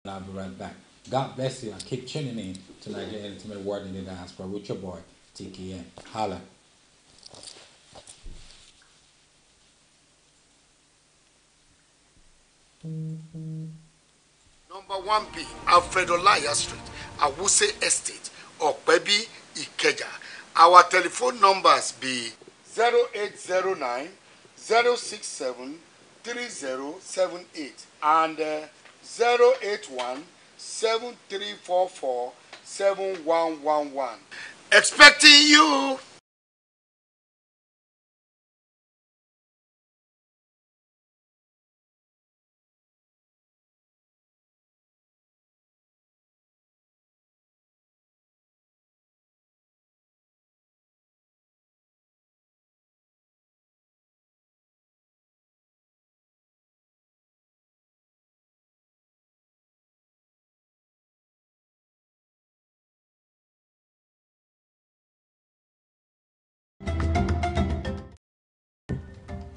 I'll be right back. God bless you and keep tuning in to Nigerian Intimate Word in the Diaspora with your boy, TKN. Holla. Number 1B, Alfredo Laya Street, Awuse Estate, Okpebi, Ikeja. Our telephone numbers be 0809 067 3078 and 081 7344 7111. Expecting you.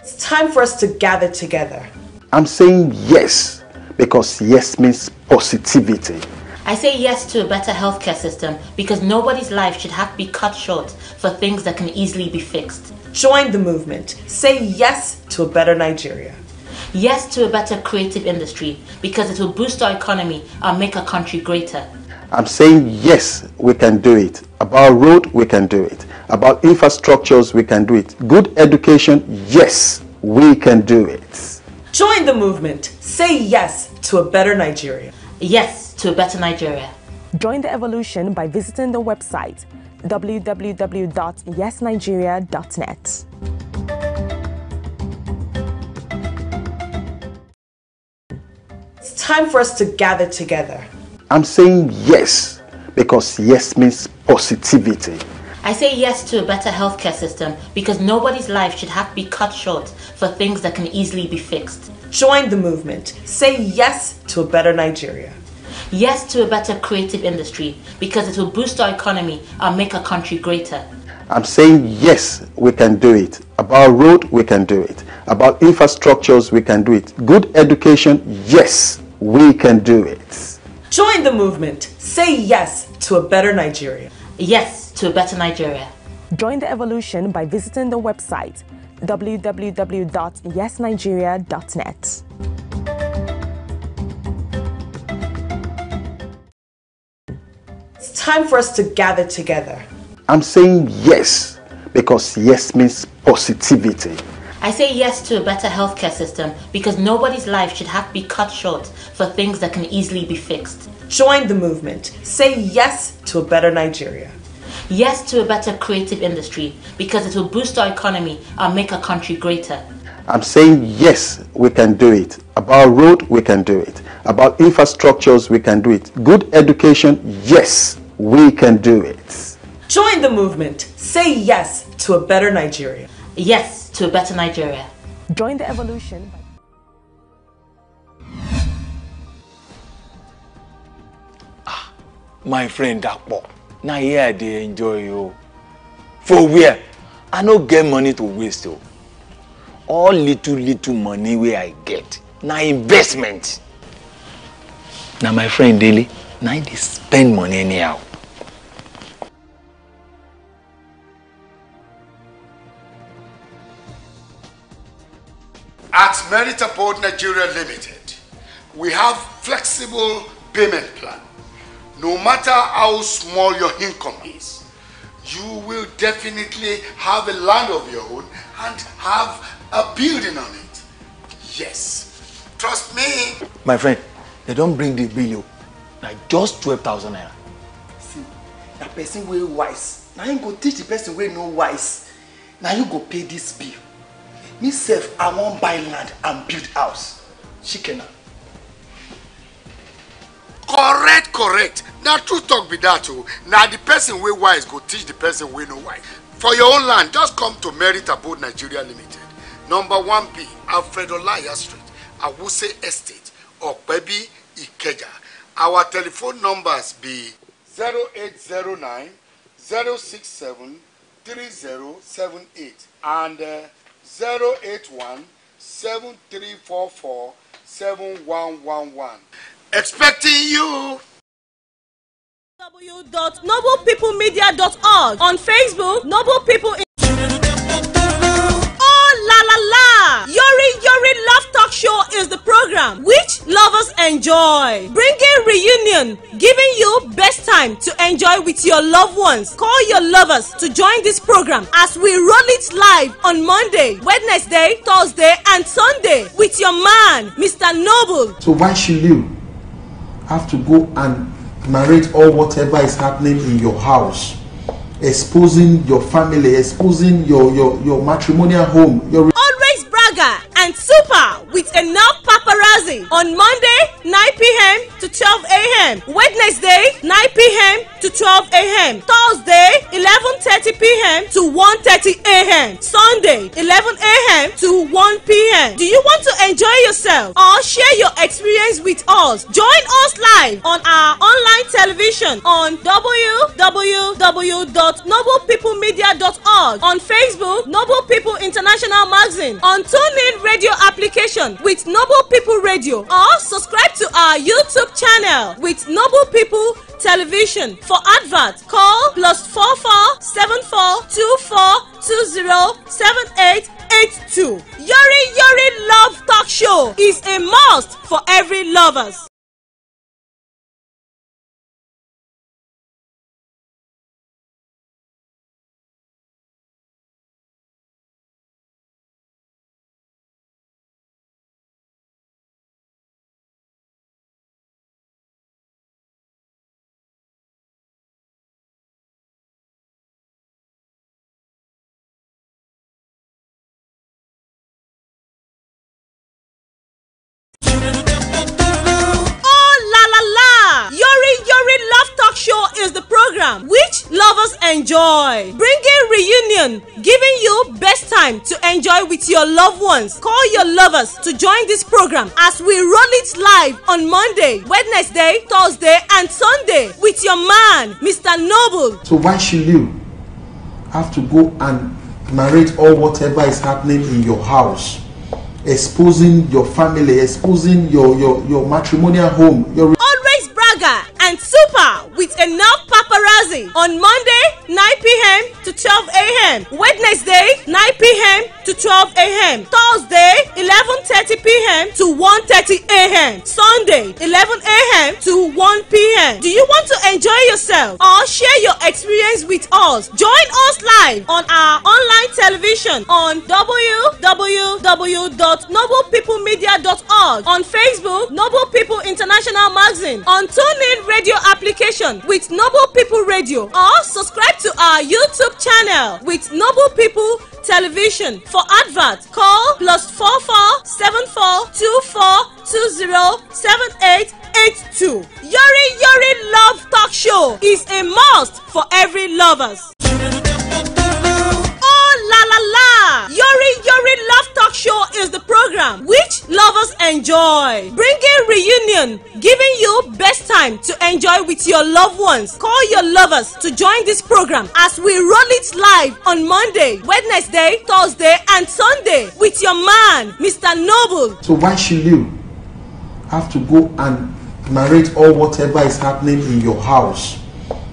It's time for us to gather together. I'm saying yes because yes means positivity. I say yes to a better healthcare system because nobody's life should have to be cut short for things that can easily be fixed. Join the movement. Say yes to a better Nigeria. Yes to a better creative industry because it will boost our economy and make our country greater. I'm saying yes, we can do it. About road, we can do it. About infrastructures, we can do it. Good education, yes, we can do it. Join the movement. Say yes to a better Nigeria. Yes to a better Nigeria. Join the evolution by visiting the website www.yesnigeria.net. It's time for us to gather together. I'm saying yes because yes means positivity. I say yes to a better healthcare system because nobody's life should have to be cut short for things that can easily be fixed. Join the movement. Say yes to a better Nigeria. Yes to a better creative industry because it will boost our economy and make our country greater. I'm saying yes, we can do it. About road, we can do it. About infrastructures, we can do it. Good education, yes, we can do it. Join the movement. Say yes to a better Nigeria. Yes to a better Nigeria. Join the evolution by visiting the website www.yesnigeria.net. It's time for us to gather together. I'm saying yes because yes means positivity. I say yes to a better healthcare system because nobody's life should have to be cut short for things that can easily be fixed. Join the movement. Say yes to a better Nigeria. Yes to a better creative industry because it will boost our economy and make our country greater. I'm saying yes, we can do it. About road, we can do it. About infrastructures, we can do it. Good education, yes, we can do it. Join the movement. Say yes to a better Nigeria. Yes to a better Nigeria. Join the evolution. My friend Dakpo, now here they enjoy you. For where? I no get money to waste. Oh. All little money where I get, now investment. Now my friend Daily, now they spend money anyhow. At Meritaport Nigeria Limited, we have flexible payment plan. No matter how small your income is, you will definitely have a land of your own and have a building on it. Yes, trust me. My friend, they don't bring the bill. Like just 12,000 naira. See, the person wey wise, now you go teach the person wey no wise. Now you go pay this bill. Me sef, I wan buy land and build house. Shikena. Correct. Now true talk be that too. Now the person wey wise go teach the person wey no wise. For your own land, just come to Merit Abode Nigeria Limited. Number 1B, Alfredo Laya Street, Awuse Estate, Okpebi, Ikeja. Our telephone numbers be 0809 067 3078 and 081 7344 7111. Expecting you. www.noblepeoplemedia.org. On Facebook, Noble People. Oh la la la! Yori Love Talk Show is the program which lovers enjoy. Bringing reunion, giving you best time to enjoy with your loved ones. Call your lovers to join this program as we roll it live on Monday, Wednesday, Thursday, and Sunday with your man, Mr. Noble. So why should you have to go and narrate all whatever is happening in your house, exposing your family, exposing your matrimonial home, your Always bragger and super with enough paparazzi on Monday 9 p.m. to 12 a.m. Wednesday 9 p.m. to 12 a.m. Thursday 11:30 p.m. to 1:30 a.m. Sunday 11 a.m. to 1 p.m. Do you want to enjoy yourself or share your experience with us? Join us live on our online television on www.noblepeoplemedia.org, on Facebook Noble People International Magazine, on TuneIn Radio application with Noble People Radio, or subscribe to our YouTube channel with Noble People Television. For advert, call +44 74 24 20 78 82. Yori Love Talk Show is a must for every lovers. Yori Love Talk Show is the program which lovers enjoy. Bringing reunion, giving you best time to enjoy with your loved ones. Call your lovers to join this program as we roll it live on Monday, Wednesday, Thursday, and Sunday with your man, Mr. Noble. So why should you have to go and narrate all whatever is happening in your house, exposing your family, exposing your matrimonial home, your Always bragger and super with enough paparazzi on Monday 9 p.m. to 12 a.m. Wednesday 9 p.m. to 12 a.m. Thursday 11:30 p.m. to 1:30 a.m. Sunday 11 a.m. to 1 p.m. Do you want to enjoy yourself or share your experience with us? Join us live on our online television on www.noblepeoplemedia.org, on Facebook Noble People International Magazine, on TuneIn Radio application with Noble People Radio, or subscribe to our YouTube channel with Noble People Television. For advert, call +44 74 24 20 78 82. Yori Love Talk Show is a must for every lovers. Oh la la la! Yori Love Talk Show is the program which lovers enjoy. Bringing reunion, giving you best time to enjoy with your loved ones. Call your lovers to join this program as we roll it live on Monday, Wednesday, Thursday, and Sunday with your man, Mr. Noble. So why should you have to go and narrate all whatever is happening in your house,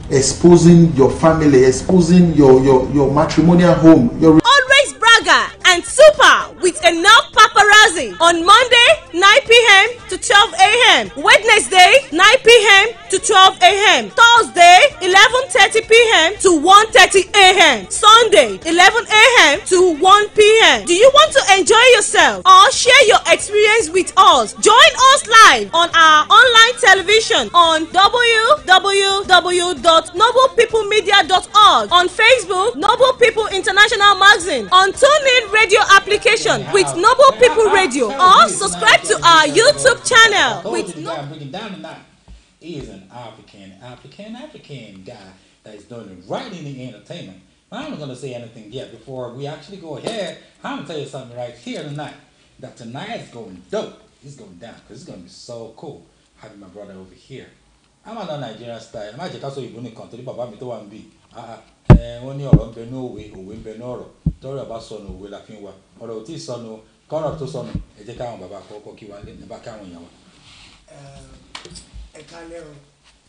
exposing your family, exposing your matrimonial home, your Always bragger and super with enough paparazzi on Monday 9 p.m. to 12 a.m. Wednesday 9 p.m. to 12 a.m. Thursday 11:30 p.m. to 1:30 a.m. Sunday 11 a.m. to 1 p.m. Do you want to enjoy yourself or share your experience with us? Join us live on our online television on www.noblepeoplemedia.org, on Facebook Noble People International Magazine, on TuneIn Radio application with Noble People Radio, or subscribe to our YouTube channel with He is an African guy that is doing it right in the entertainment. But I'm not going to say anything yet before we actually go ahead. I'm going to tell you something right here tonight. That tonight is going dope. It's going down because it's going to be so cool having my brother over here. I'm on a Nigerian style. I'm actually also even in country. Baba mi to one be. When you're on Beno way, who will Benoro, Tori about son will laughing one, or the tea son, corner to son, a decam Baba Coco Kiwan in the back. ẹ̀kálẹ̀ o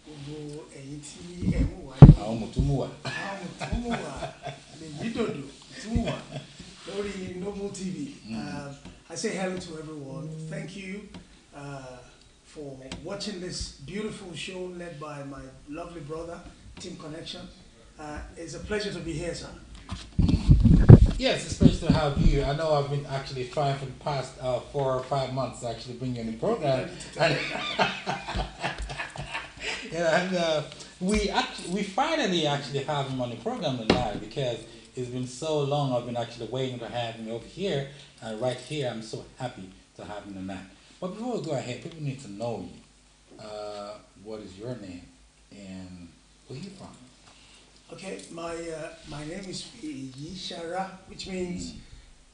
gbogbo ẹ̀yin tí ẹ̀ ń wà àwọn mùtúmùwà. àwọn mùtúmùwà lèyí dòdò mùtúmùwà lórí Noble TV. I say hello to everyone. Thank you for watching this beautiful show led by my lovely brother, Team Connection. It's a pleasure to be here, sir. Yes, it's a pleasure to have you. I know I've been actually trying for the past 4 or 5 months to actually bring you in the program. And we finally actually have him on the program tonight because it's been so long. I've been actually waiting to have him over here, and right here I'm so happy to have him tonight. But before we go ahead, people need to know you. What is your name and where are you from? Okay, my name is Feyisara, which means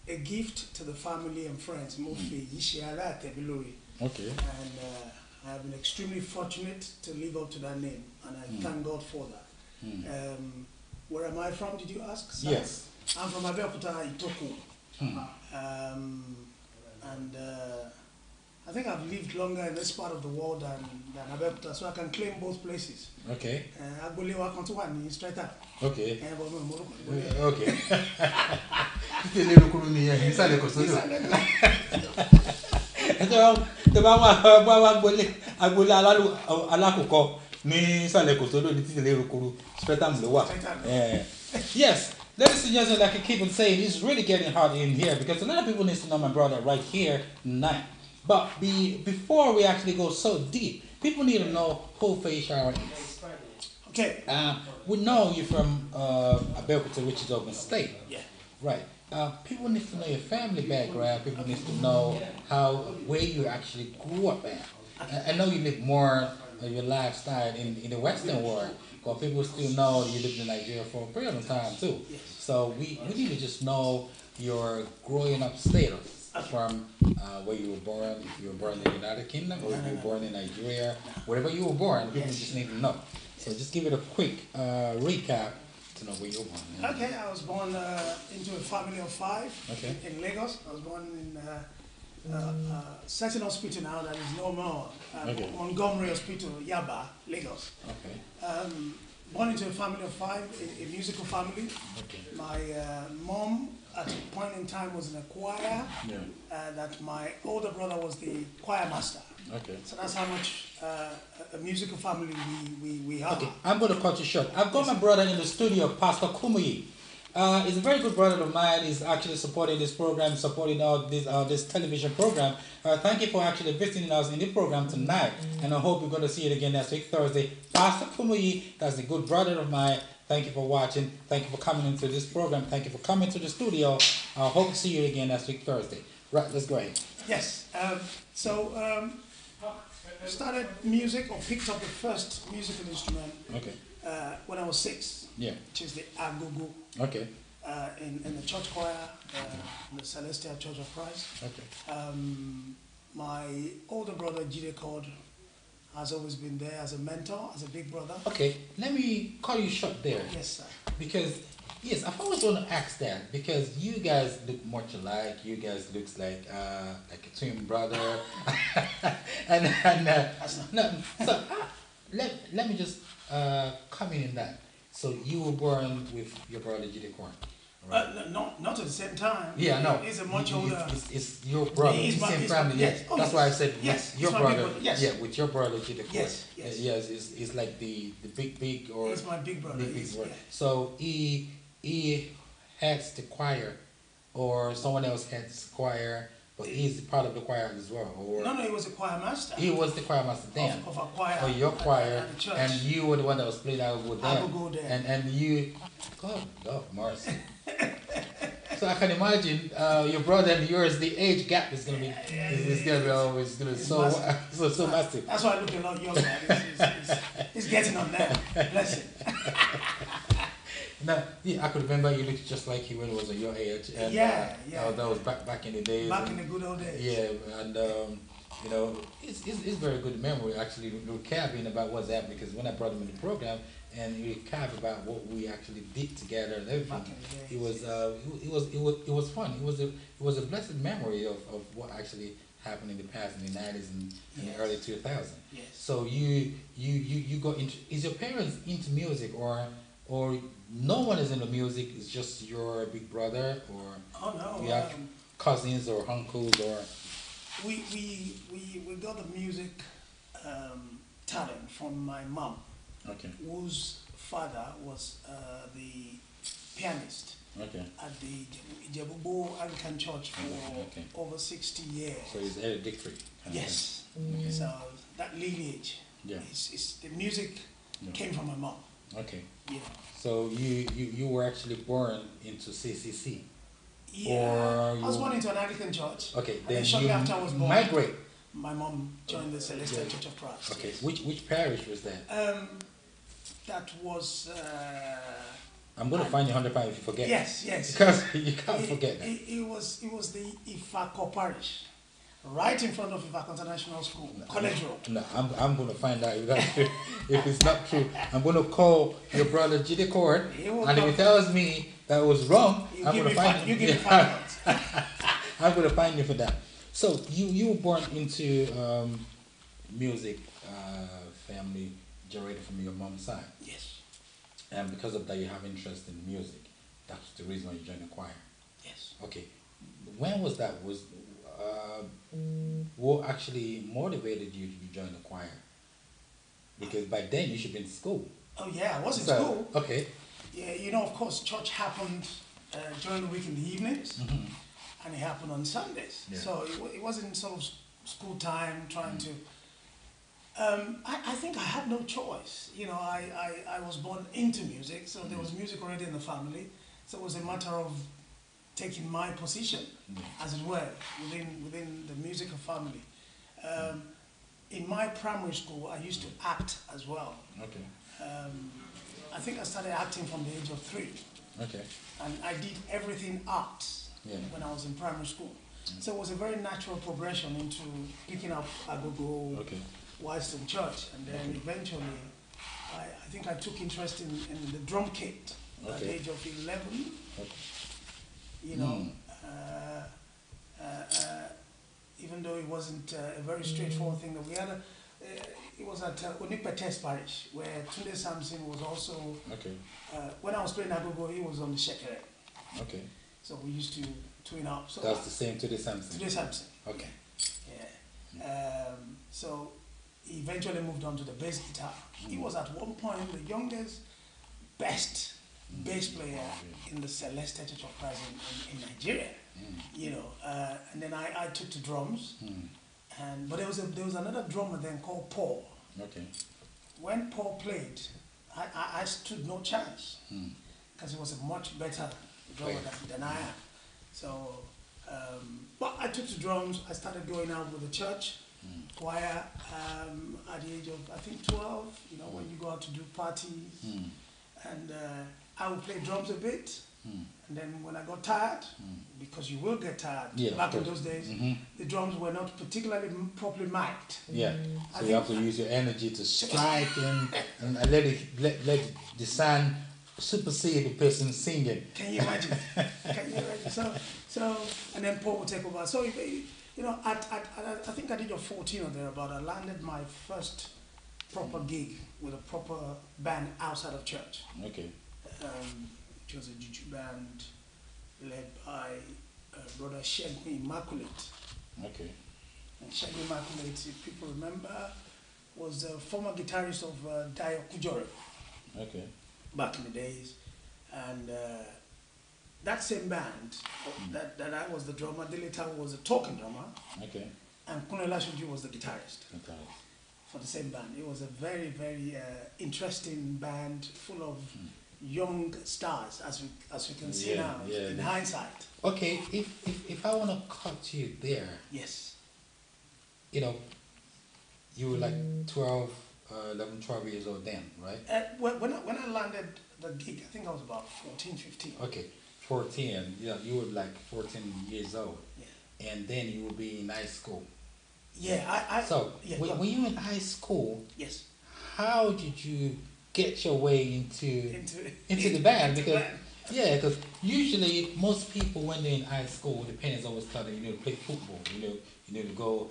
a gift to the family and friends. Feyisara Tebilori. Okay. And I have been extremely fortunate to live up to that name, and I thank God for that. Where am I from, did you ask, sir? Yes. I'm from Abeokuta, Itoku. And I think I've lived longer in this part of the world than Abeokuta, so I can claim both places. Okay. Agbolewa kan tún wà ní straight up. Okay. Okay. Ìdílé Rukuru ni ẹ̀ nísàlẹ̀ kò sódò. Tó bá wà agboolé alákòókò ní ìsàlẹ̀ kò sódò ní Ìdílé Rukuru Streatham ló wà. Yes, ladies and gentlemen, like I keep on saying, it's really getting hot in here because a lot of people need to know my brother right here tonight. But before we actually go so deep, people need to know who Feyisara is. Okay. We know you from Abeokuta, which is Ogun State. Yeah. Right. People need to know your family background. People need to know where you actually grew up at. I know you live more of your lifestyle in the Western world, but people still know you lived in Nigeria for a period of time too. Yes. So we need to just know your growing up status from where you were born, if you were born in the United Kingdom or if you were born in Nigeria, wherever you were born, people just need to know. So just give it a quick recap to know where you were born. Okay, I was born into a family of 5 Okay. in Lagos. I was born in certain hospital now that is no more. Okay. Montgomery Hospital, Yaba, Lagos. Okay. Born into a family of 5, a musical family. Okay. My mom at a point in time was in a choir. Yeah. That my older brother was the choir master. Okay. So that's how much a musical family we are. Okay, I'm going to cut you short. I've got my brother in the studio, Pastor Kumuyi. He's a very good brother of mine. He's actually supporting this program, supporting this television program. Thank you for actually visiting us in the program tonight. And I hope you're going to see it again next week, Thursday. Pastor Kumuyi, that's a good brother of mine. Thank you for watching. Thank you for coming into this program. Thank you for coming to the studio. I hope to see you again next week, Thursday. Right, let's go ahead. Yes. Started music or picked up the first musical instrument when I was 6. Yeah. Which is the agogo. Okay. In the church choir, in the Celestial Church of Christ. Okay. My older brother Jide Cord has always been there as a mentor, as a big brother. Okay, let me call you short there. Yes, sir. Because yes, I've always want to ask that because you guys look much alike. You guys looks like a twin brother, let me just comment in that. So you were born with your brother Jide Cord. Right? Not at the same time. Yeah, no. He's a much older. It's your brother. It's the same family. Yes. Oh, that's why I said yes. Your brother. Yes. Yeah, with your brother Jide Cord. Yes. Yes. Yes. It's like the big or. He's my big brother. Big brother. Yeah. So he heads the choir, or someone else heads the choir, but he's part of the choir as well. Or no, he was a choir master. He was the choir master then. Of a choir. Or your choir, at the church. and you were the one that was playing out with them. I would go there. And you, God, mercy. So I can imagine your brother and yours, the age gap is gonna be always gonna be so massive. That's why I look a lot younger. He's getting on there. Bless him. No, yeah, I could remember you looked just like he when he was at your age. And, yeah. That was back in the days. Back in the good old days. Yeah, and it's very good memory actually recapping about what's happening because when I brought him in the program and we recap about what we actually did together and everything, it was fun. It was a blessed memory of what actually happened in the past, in the 90s and in Yes. the early 2000s. Yes. So you got into, is your parents into music, or no one is into music, it's just your big brother, or Oh no. you have cousins or uncles, or We got the music talent from my mom, okay, whose father was the pianist okay, at the Jebubo Anglican Church for Okay. over 60 years. so it's hereditary. kind of Yes. thing. So that lineage, Yeah. is the music Yeah. came from my mom. Okay, You know. so you were actually born into CCC. Yeah. Or I was you- born into an Anglican church. Okay, And then shortly you after I was born, migrate. my mom joined the Celestial Church of Christ. Okay, which parish was that? That was. I'm gonna find you 100 pounds if you forget. Yes, yes. Because you can't forget that. It was the Ifako parish, right in front of Ifako International School, College Road. No, I'm gonna find out if it's not true. I'm gonna call your brother Jide Court, He will and if he come. tells me that it was wrong, You I'm give gonna me find five. you. You give me 5 months. I'm gonna find you for that. So you were born into music family generated from your mom's side, Yes, and because of that you have interest in music. That's the reason why you joined the choir. yes. Okay, when was that? Was what actually motivated you to join the choir? Because by then you should be in school. Oh yeah, I was in So, school. okay. Yeah, you know, of course, church happened during the week in the evenings, and it happened on Sundays. Yeah. So it wasn't sort of school time trying to. I think I had no choice. You know, I was born into music, so there was music already in the family. So it was a matter of taking my position, as it were, within the musical family. In my primary school, I used to act as well. Okay. I think I started acting from the age of 3. Okay. And I did everything art Yeah. when I was in primary school. So it was a very natural progression into picking up agogo Okay. whilst in church. And then eventually, I think I took interest in the drum kit at the Okay. age of 11. Okay. You know, even though it wasn't a very straightforward thing that we had, it was at Onipetes Parish, where Tunde Samson was also, Okay. when I was playing agogo, he was on the shekere. Okay. So we used to twin up. So That's the same to the Samson. Tunde Samson. Okay. Yeah. So he eventually moved on to the bass guitar. He was at one point the youngest, best bass player in the Celestial Church of Christ in Nigeria. You know, and then I took to drums, but there was another drummer then called Paul. Okay. When Paul played, I stood no chance because he was a much better drummer than I am. So, but I took to drums. I started going out with the church choir at the age of I think 12. You know, when you go out to do parties, and I would play drums a bit. And then when I got tired, because you will get tired, Yeah, back in of those course. days, the drums were not particularly properly mic'd. Yeah. I So you have to think- use your energy to strike and let the sound supersede the person singing. Can you imagine? Can you imagine? So, and then Paul would take over. So, you know, I think at the age of 14 or thereabout, I landed my first proper gig with a proper band outside of church. Okay. Which was a juju band led by brother Shegmi Immaculate. Okay. And Shegmi Immaculate, if people remember, was the former guitarist of Dio Kujore Okay. back in the days. And that same band, that I was the drummer, Dilita was the talking drummer, Okay. and Kunela Shuju was the guitarist Okay. for the same band. It was a very, very interesting band full of young stars, as we can see now in hindsight. Okay. If I want to cut you there, Yes. you know, you were like 12, 11, 12 years old then, right? When I landed the gig, I think I was about 14, 15. Okay. 14. Yeah, you were like 14 years old, Yeah. and then you will be in high school. Yeah, So yeah, when you were in high school, yes. how did you get your way into the band? into Because band. yeah, because usually most people when they're in high school, the parents always tell them, to play football. you need to go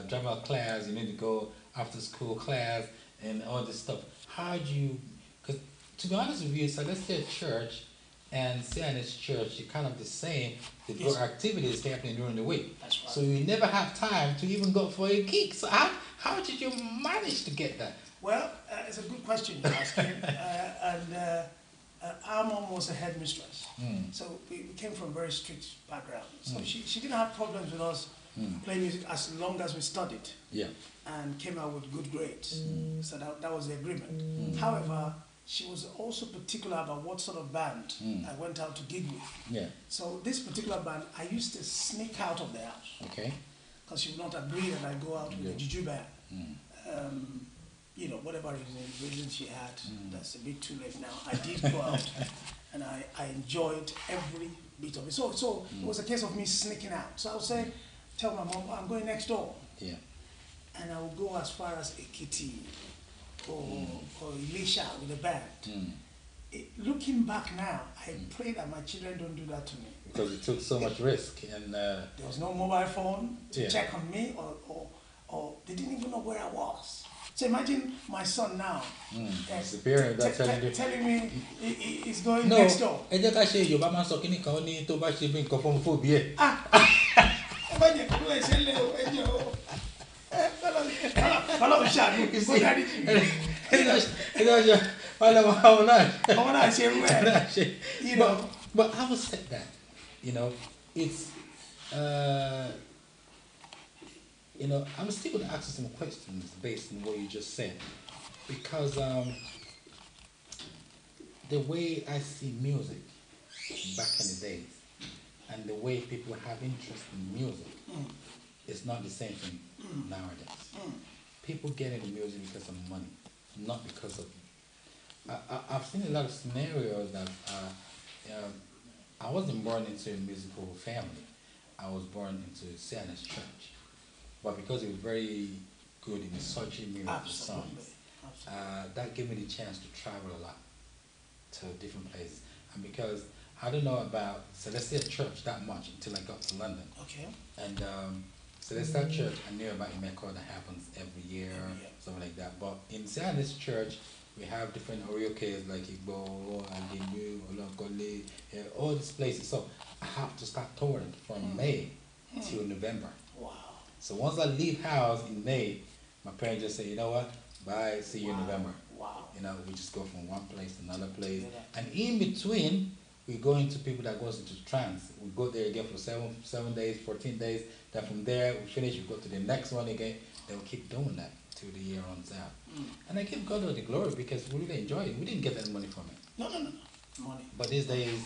drama class, you need to go after school class, and all this stuff. How do you? Because to be honest with you, Celestial Church and CNS Church, you're kind of the same. The Yes. activities happening during the week. That's right. So you never have time to even go for a gig. So how did you manage to get that? Well, it's a good question you're asking. I'm almost a headmistress. So we came from a very strict background. So she didn't have problems with us playing music as long as we studied. Yeah. And came out with good grades. So that was the agreement. However, she was also particular about what sort of band I went out to gig with. Yeah. So this particular band, I used to sneak out of the house. Okay. Because she would not agree that I go out with the juju band. You know, whatever reason she had, that's a bit too late now. I did go out, and I enjoyed every bit of it. So it was a case of me sneaking out. So I would say, tell my mom, I'm going next door. Yeah. And I would go as far as Ekiti or Elisha with the band. Looking back now, I pray that my children don't do that to me. Because it took so much risk, and there was no mobile phone to Yeah. check on me, or they didn't even know where I was. So imagine my son now superior that telling me he's going no, next door. ẹ jẹ́ ká ṣe Yorùbá máa ń sọ kíní kan ó ní tó bá ṣe bí nǹkan fún fún bí ẹ̀. Ẹ bá jẹ kúrò ẹsẹ̀ lé o, ẹ jẹ o. Ọlọ́run ṣàánú kó dárí jì mí. Ẹ jẹ́ ṣe ọmọ náà ṣe irú ẹ̀. You know. But I would say that, you know, it's, you know, I'm still going to ask you some questions based on what you just said, because the way I see music back in the days and the way people have interest in music is not the same thing nowadays. People get into music because of money, not because of. I've seen a lot of scenarios that I wasn't born into a musical family. I was born into CNS Church. But because it was very good in searching music songs, that gave me the chance to travel a lot to different places. And because I don't know about Celestial Church that much until I got to London. Okay. And Celestial Church, I knew about Imeko that happens every year, something like that. But in CNS Church, we have different orioles like Igbo, Agenu, Olokole, all these places. So I have to start touring from May till November. Wow. So once I leave house in May, my parents just say, you know what, bye, see you in November. Wow. You know, we just go from one place to another place. And in between, we go into people that goes into trance. We go there again for 7 days, 14 days. Then from there, we finish, we go to the next one again. They will keep doing that till the year runs out. And I give God all the glory because we really enjoy it. We didn't get any money from it. No. Money. But these days,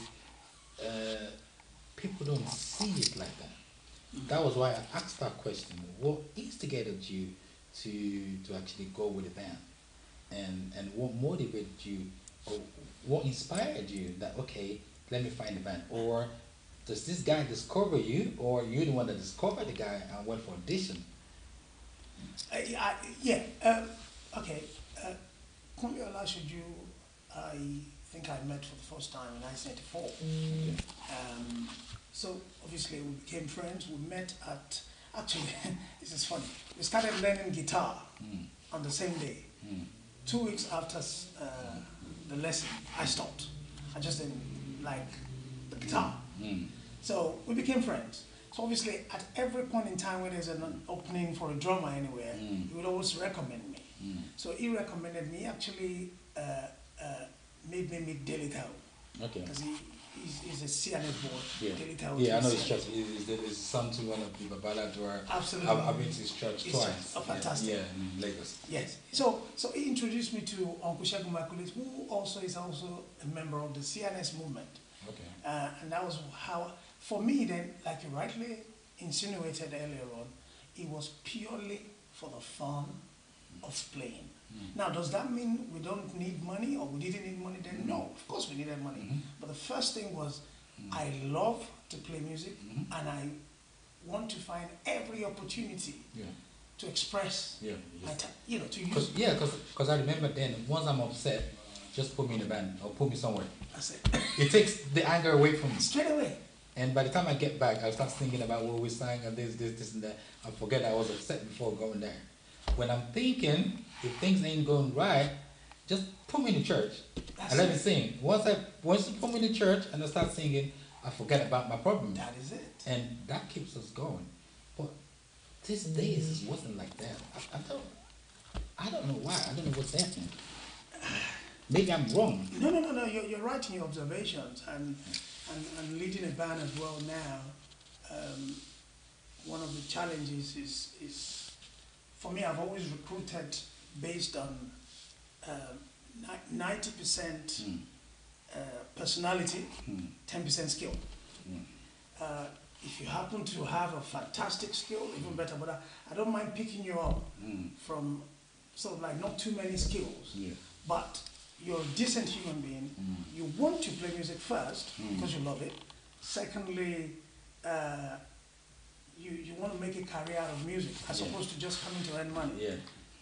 people don't see it like that. That was why I asked that question. What instigated you to actually go with the band? And what motivated you, or what inspired you that, okay, let me find the band? Or does this guy discover you, or you're the one that discovered the guy and went for audition? Okay. Kumiola Shuju, I think I met for the first time in 1984. So obviously we became friends. We met at, actually, this is funny. We started learning guitar on the same day. 2 weeks after the lesson, I stopped. I just didn't like the guitar. So we became friends. So obviously, at every point in time when there's an opening for a drummer anywhere, he would always recommend me. So he recommended me, actually made me meet Daily Tao. Okay. Because he's a CNF board. Yeah, Daily Tao I know his church. He's son to one of the Babalador. Absolutely. I've been to his church twice. Fantastic. Yeah, in Lagos. Yes. So he introduced me to Uncle Shegun Makulis, who also is also a member of the CNS movement. Okay. And that was how, for me then, like you rightly insinuated earlier on, it was purely for the fun of playing. Now, does that mean we don't need money, or we didn't need money then? No, of course we needed money. But the first thing was, I love to play music, and I want to find every opportunity to express my to use. Because I remember then, once I'm upset, just put me in a band or put me somewhere. That's it. It takes the anger away from me. Straight away. And by the time I get back, I'll start thinking about what we sang and this, and that. I forget I was upset before going there. When I'm thinking, if things ain't going right, just put me in the church and let me sing. Once you put me in the church and I start singing, I forget about my problem. That is it. And that keeps us going. But these days it wasn't like that. I don't know why. I don't know what's happening. Maybe I'm wrong. No. You're right in your observations, and leading a band as well now. One of the challenges is for me. I've always recruited based on 90% personality, 10% skill. If you happen to have a fantastic skill, even better. But I don't mind picking you up from sort of like not too many skills, but you're a decent human being. You want to play music first because you love it. Secondly, you want to make a career out of music as opposed to just coming to earn money.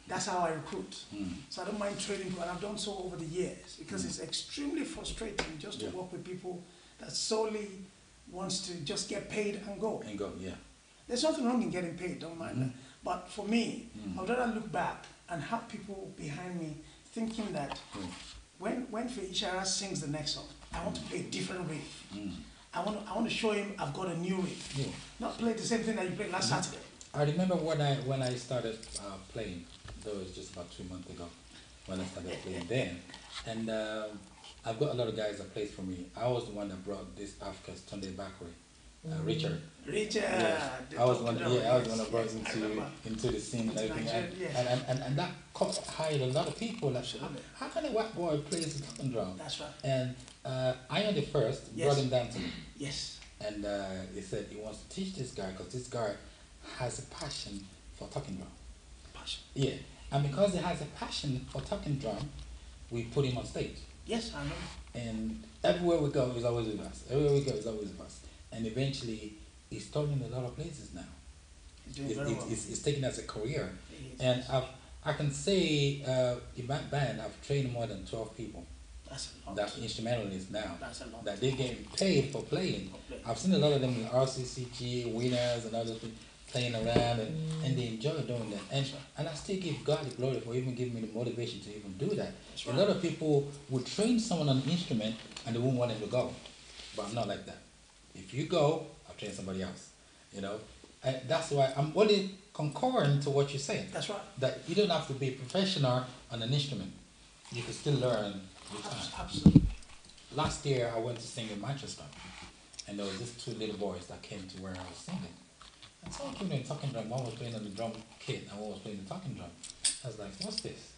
That's how I recruit. So I don't mind training people, and I've done so over the years because it's extremely frustrating just to work with people that solely wants to just get paid and go. There's nothing wrong in getting paid, don't mind that. But for me, I'd rather look back and have people behind me thinking that when Feyisara sings the next song, I want to play a different riff. I want to show him I've got a new riff. Not play the same thing that you played last Saturday. I remember when I started playing, though it was just about 2 months ago when I started playing then. And I've got a lot of guys that played for me. I was the one that brought this Africa's Tunde Bakri, Richard. I was one. I was the one that brought him into the scene and everything. And that hired a lot of people. Like, how can a white boy play the talking drum? That's right. And I am the first brought him down to me. Yes. And he said he wants to teach this guy because this guy has a passion for talking drum. Passion. Yeah. And because he has a passion for talking drum, we put him on stage. Yes, I know. And everywhere we go, he's always with us. Everywhere we go, he's always with us. And eventually, he's touring in a lot of places now. He's doing very well. It's taken as a career. And I can say, in my band, I've trained more than 12 people. That's a lot. That instrumentalists now. That's a lot. That they're getting paid for playing. I've seen a lot of them in RCCG, winners, and others playing around, and they enjoy doing that. And I still give God the glory for even giving me the motivation to even do that. A lot of people would train someone on an instrument and they won't want them to go. But I'm not like that. If you go, I'll train somebody else. You know? And that's why I'm only concurring to what you're saying. That's right. That you don't have to be a professional on an instrument. You can still learn with time. Absolutely. Last year I went to sing in Manchester, and there was these 2 little boys that came to where I was singing. And someone came in talking drum, one was playing on the drum kit and one was playing the talking drum. I was like, what's this?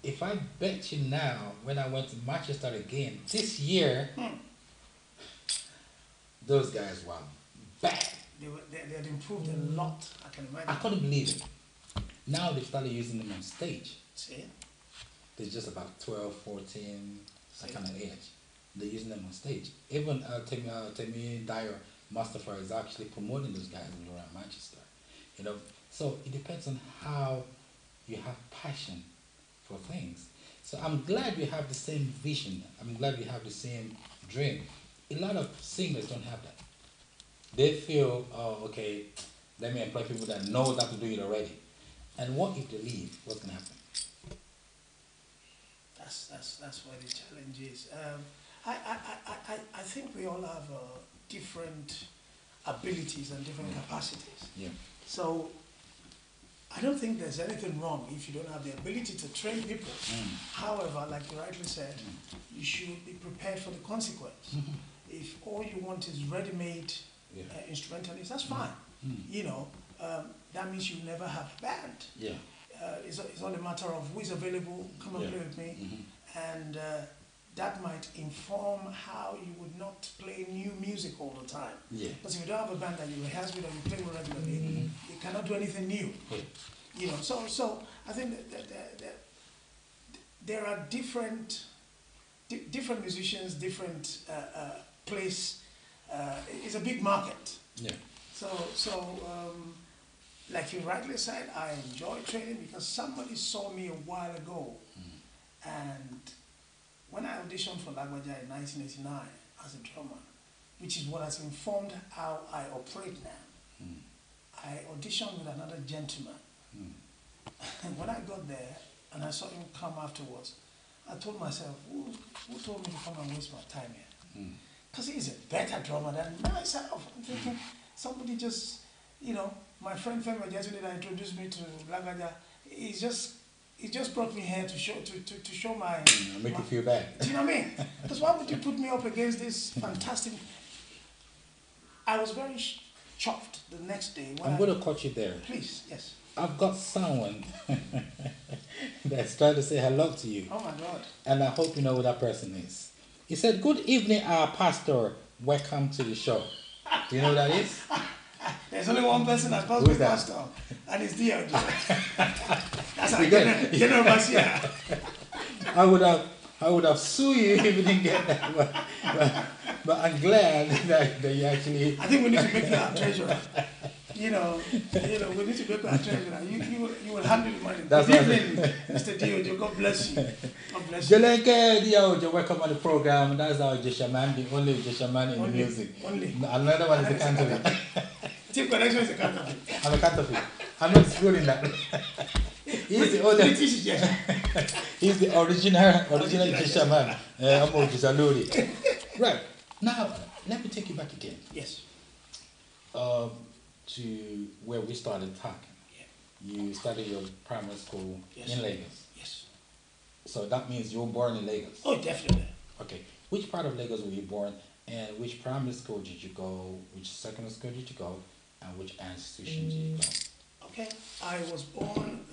If I bet you now, when I went to Manchester again, this year, those guys were bad. They had improved a lot, I can imagine. I couldn't believe it. Now they've started using them on stage. See? They're just about 12, 14, that kind of age. They're using them on stage. Even Temi Dyer, Mustafa is actually promoting those guys around Manchester. You know, so it depends on how you have passion for things. So I'm glad you have the same vision. I'm glad you have the same dream. A lot of singers don't have that. They feel, oh, okay, let me employ people that know how to do it already. And what if they leave? What's going to happen? That's where the challenge is. I think we all have different abilities and different capacities. Yeah. So I don't think there's anything wrong if you don't have the ability to train people. However, like you rightly said, you should be prepared for the consequence. If all you want is ready-made instrumentalists, that's fine. You know, that means you never have a band. Yeah. It's all a matter of who is available, come and play with me, and that might inform how you would not play new music all the time. Yeah. Because if you don't have a band that you rehearse with or you play with regularly, you cannot do anything new. You know, so I think that there are different musicians, different place. It's a big market. Yeah. So like you rightly said, I enjoy training because somebody saw me a while ago, and when I auditioned for Lagwaja in 1989 as a drummer, which is what has informed how I operate now. I auditioned with another gentleman. And when I got there and I saw him come afterwards, I told myself, who told me to come and waste my time here? Because he's a better drummer than myself. I'm thinking, somebody just, you know, my friend Femi that introduced me to Lagaja, he just brought me here to show my... Make you feel bad. Do you know what I mean? Because why would you put me up against this fantastic... I was very chuffed the next day. When I'm going to cut you there. Please, yes. I've got someone that's trying to say hello to you. Oh my God. And I hope you know who that person is. He said, "Good evening, our pastor. Welcome to the show." Do you know who that is? There's only one person that's supposed to be pastor, and it's DLG. That's our general overseer. I would have sued you if you didn't get that, but I'm glad that you actually... I think we need to make you our treasurer. You know, we need to make you our treasurer. You will handle the money. That's Good evening, Mr. Diojo. God bless you. God bless you. Jelenke Diojo, welcome on the program. That's our Jesha man, the only Jesha man in the music. Only. Another one is the counterfeit. Chief Connection is a counterfeit. I'm a counterfeit. I'm not disputing that. He's the only... He's the original Jesha man. I'm Jesha Luri. Right. Now, let me take you back again. Yes. To where we started talking. Yeah. You started your primary school in Lagos. Yes. So that means you were born in Lagos. Oh, definitely. Okay. Which part of Lagos were you born, and which primary school did you go, which secondary school did you go, and which institution did you go? Okay. I was born,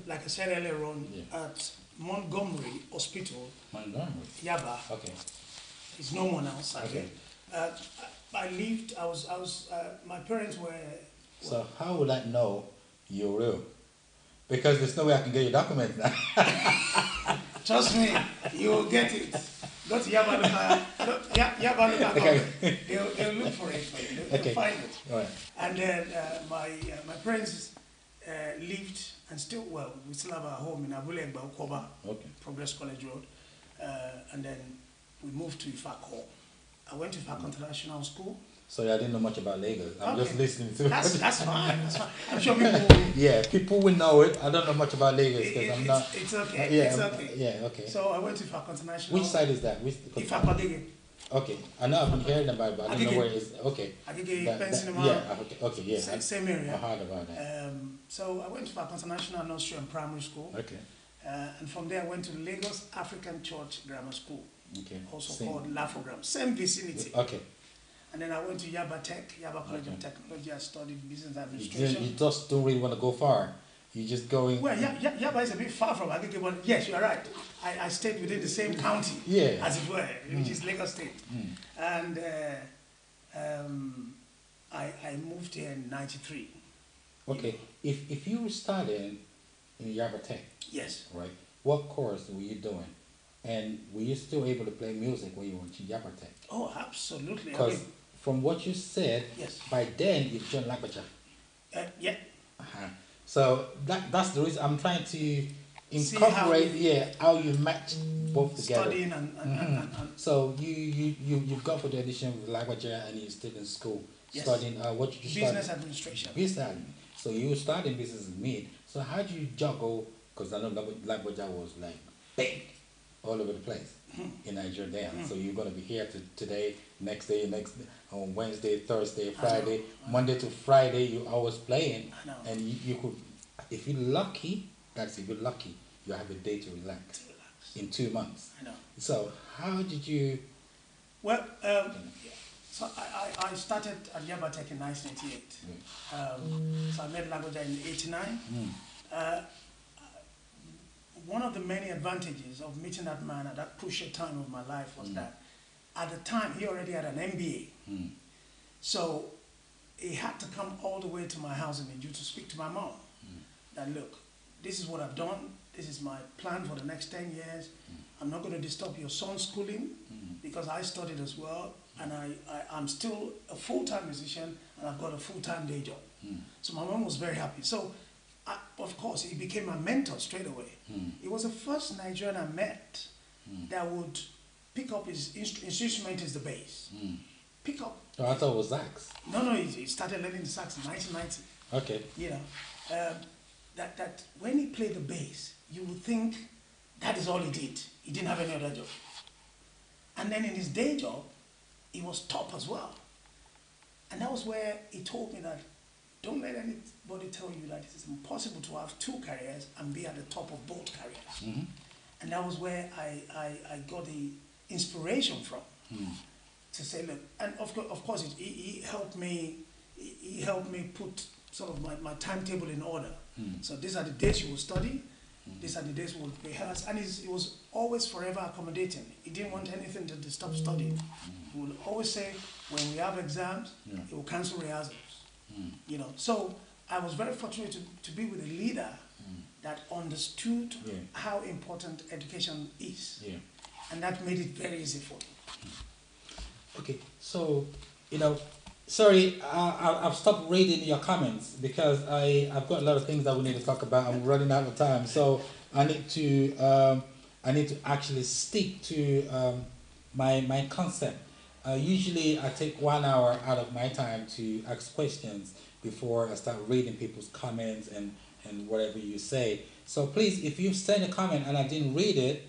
like I said earlier on, at Montgomery Hospital. Montgomery? Yaba. Okay. It's no more now, sadly. Okay. My parents were... So how would I know you're real? Because there's no way I can get your documents now. Trust me, you will get it. Go to Yabaluka. Okay. They'll look for it. They'll find it. Right. And then my parents lived, and still, well, we still have our home in Abule Ukoba, Progress College Road. And then we moved to Ifako. I went to Ifako International School. So I didn't know much about Lagos. I'm just listening to it. That's fine. That's fine. I'm sure people... Yeah, people will know it. I don't know much about Lagos because I'm not... It's okay. Yeah, it's okay. Yeah, okay. So I went to Ifako International. Which side is that? Ifako Agege. Okay. I know I've been hearing about it, but I don't know where it is. Okay. Agege, Pensinema. Yeah, okay, yeah. Same area. I heard about that. So I went to Ifako International Nursery and Primary School. Okay. And from there I went to Lagos African Church Grammar School. Okay. Also called Lafogram. Same vicinity. Okay. And then I went to Yaba College of Technology. I studied business administration. You just don't really want to go far. You just going... Well, Yaba is a bit far from Agege, but yes, you're right. I stayed within the same county, as it were, which is Lagos State. And I moved here in '93. Okay. If you were studying in Yaba Tech, yes, right, what course were you doing? And were you still able to play music when you went to Yaba Tech? Oh, absolutely. Because from what you said, by then you joined Lagbaja. Yeah. So that's the reason I'm trying to incorporate how you match both together. Studying and so you've got for the audition with Lagbaja and you're still in school studying what did you study? Business administration. Business admin. So you started business in mid. So how do you juggle? Because I know Lagbaja was like big all over the place in Nigeria then. So you're going to be here today, next day, on Wednesday, Thursday, Friday, Monday to Friday, you're always playing. And you could, if you're lucky, you have a day to relax in 2 months. I know. So how did you... Well, so I started at Yaba Tech in 1988. So I met Lagbaja in '89. One of the many advantages of meeting that man at that crucial time of my life was that at the time he already had an MBA. So he had to come all the way to my house in Nigeria to speak to my mom. That look, this is what I've done. This is my plan for the next 10 years. I'm not going to disturb your son's schooling because I studied as well. And I'm still a full-time musician and I've got a full-time day job. So my mom was very happy. So of course, he became my mentor straight away. He was the first Nigerian I met that would pick up his instrument as the bass, pick up. Oh, I thought it was sax. No, he started learning the sax in 1990. Okay. You know, that when he played the bass, you would think that is all he did. He didn't have any other job. And then in his day job, he was top as well. And that was where he told me that don't let anybody tell you that it is impossible to have 2 careers and be at the top of both careers. Mm-hmm. And that was where I got the inspiration from to say, look, and of course he helped me. He helped me put sort of my timetable in order. So these are the days you will study. These are the days we will rehearse. And he was always forever accommodating. He didn't want anything to disturb studying. He would always say, when we have exams, he will cancel rehearsals. You know, so I was very fortunate to be with a leader that understood how important education is. Yeah. And that made it very easy for me. Okay, so, you know, sorry, I've stopped reading your comments because I've got a lot of things that we need to talk about. I'm running out of time, so I need to actually stick to my concept. Usually, I take 1 hour out of my time to ask questions before I start reading people's comments and whatever you say. So please, if you've sent a comment and I didn't read it,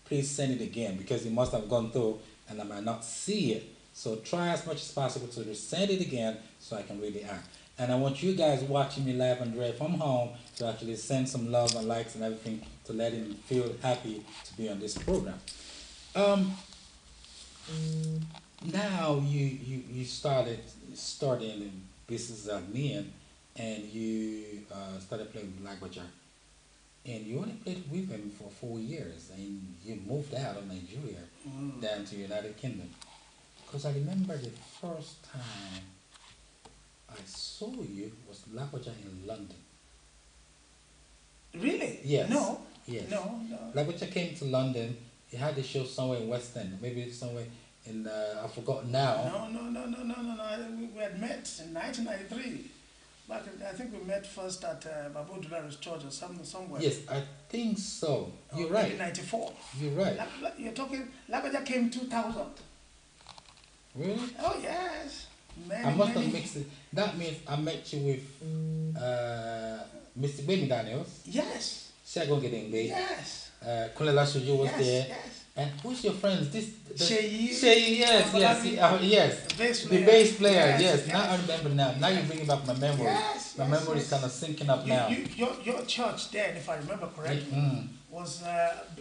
please send it again because it must have gone through and I might not see it. So try as much as possible to send it again so I can read it out. And I want you guys watching me live and direct from home to actually send some love and likes and everything to let him feel happy to be on this program. Now you started studying in business admin and you started playing with Lagwaja. And you only played with him for 4 years and you moved out of Nigeria down to United Kingdom. Because I remember the first time I saw you was Lagwaja in London. Really? Yes. No. Yes. No. Lagwaja came to London. He had a show somewhere in West End, maybe somewhere in I forgot now. No. We had met in 1993. But I think we met first at Babu Dulari's church or somewhere. Yes, I think so. You're maybe right. 94. You're right. You're talking, Lagwaja came 2000. Really? Oh, yes. I must have mixed it. That means I met you with Mr. Baby Daniels. Yes. Shagon Gedengbe. Yes. Kulela Shuju was there. Yes. And who's your friends? Sheyi, yes. The bass player. Yes. Now I remember now. Now you're bringing back my memory. Yes. My memory is kind of sinking up now. Your church then, if I remember correctly, was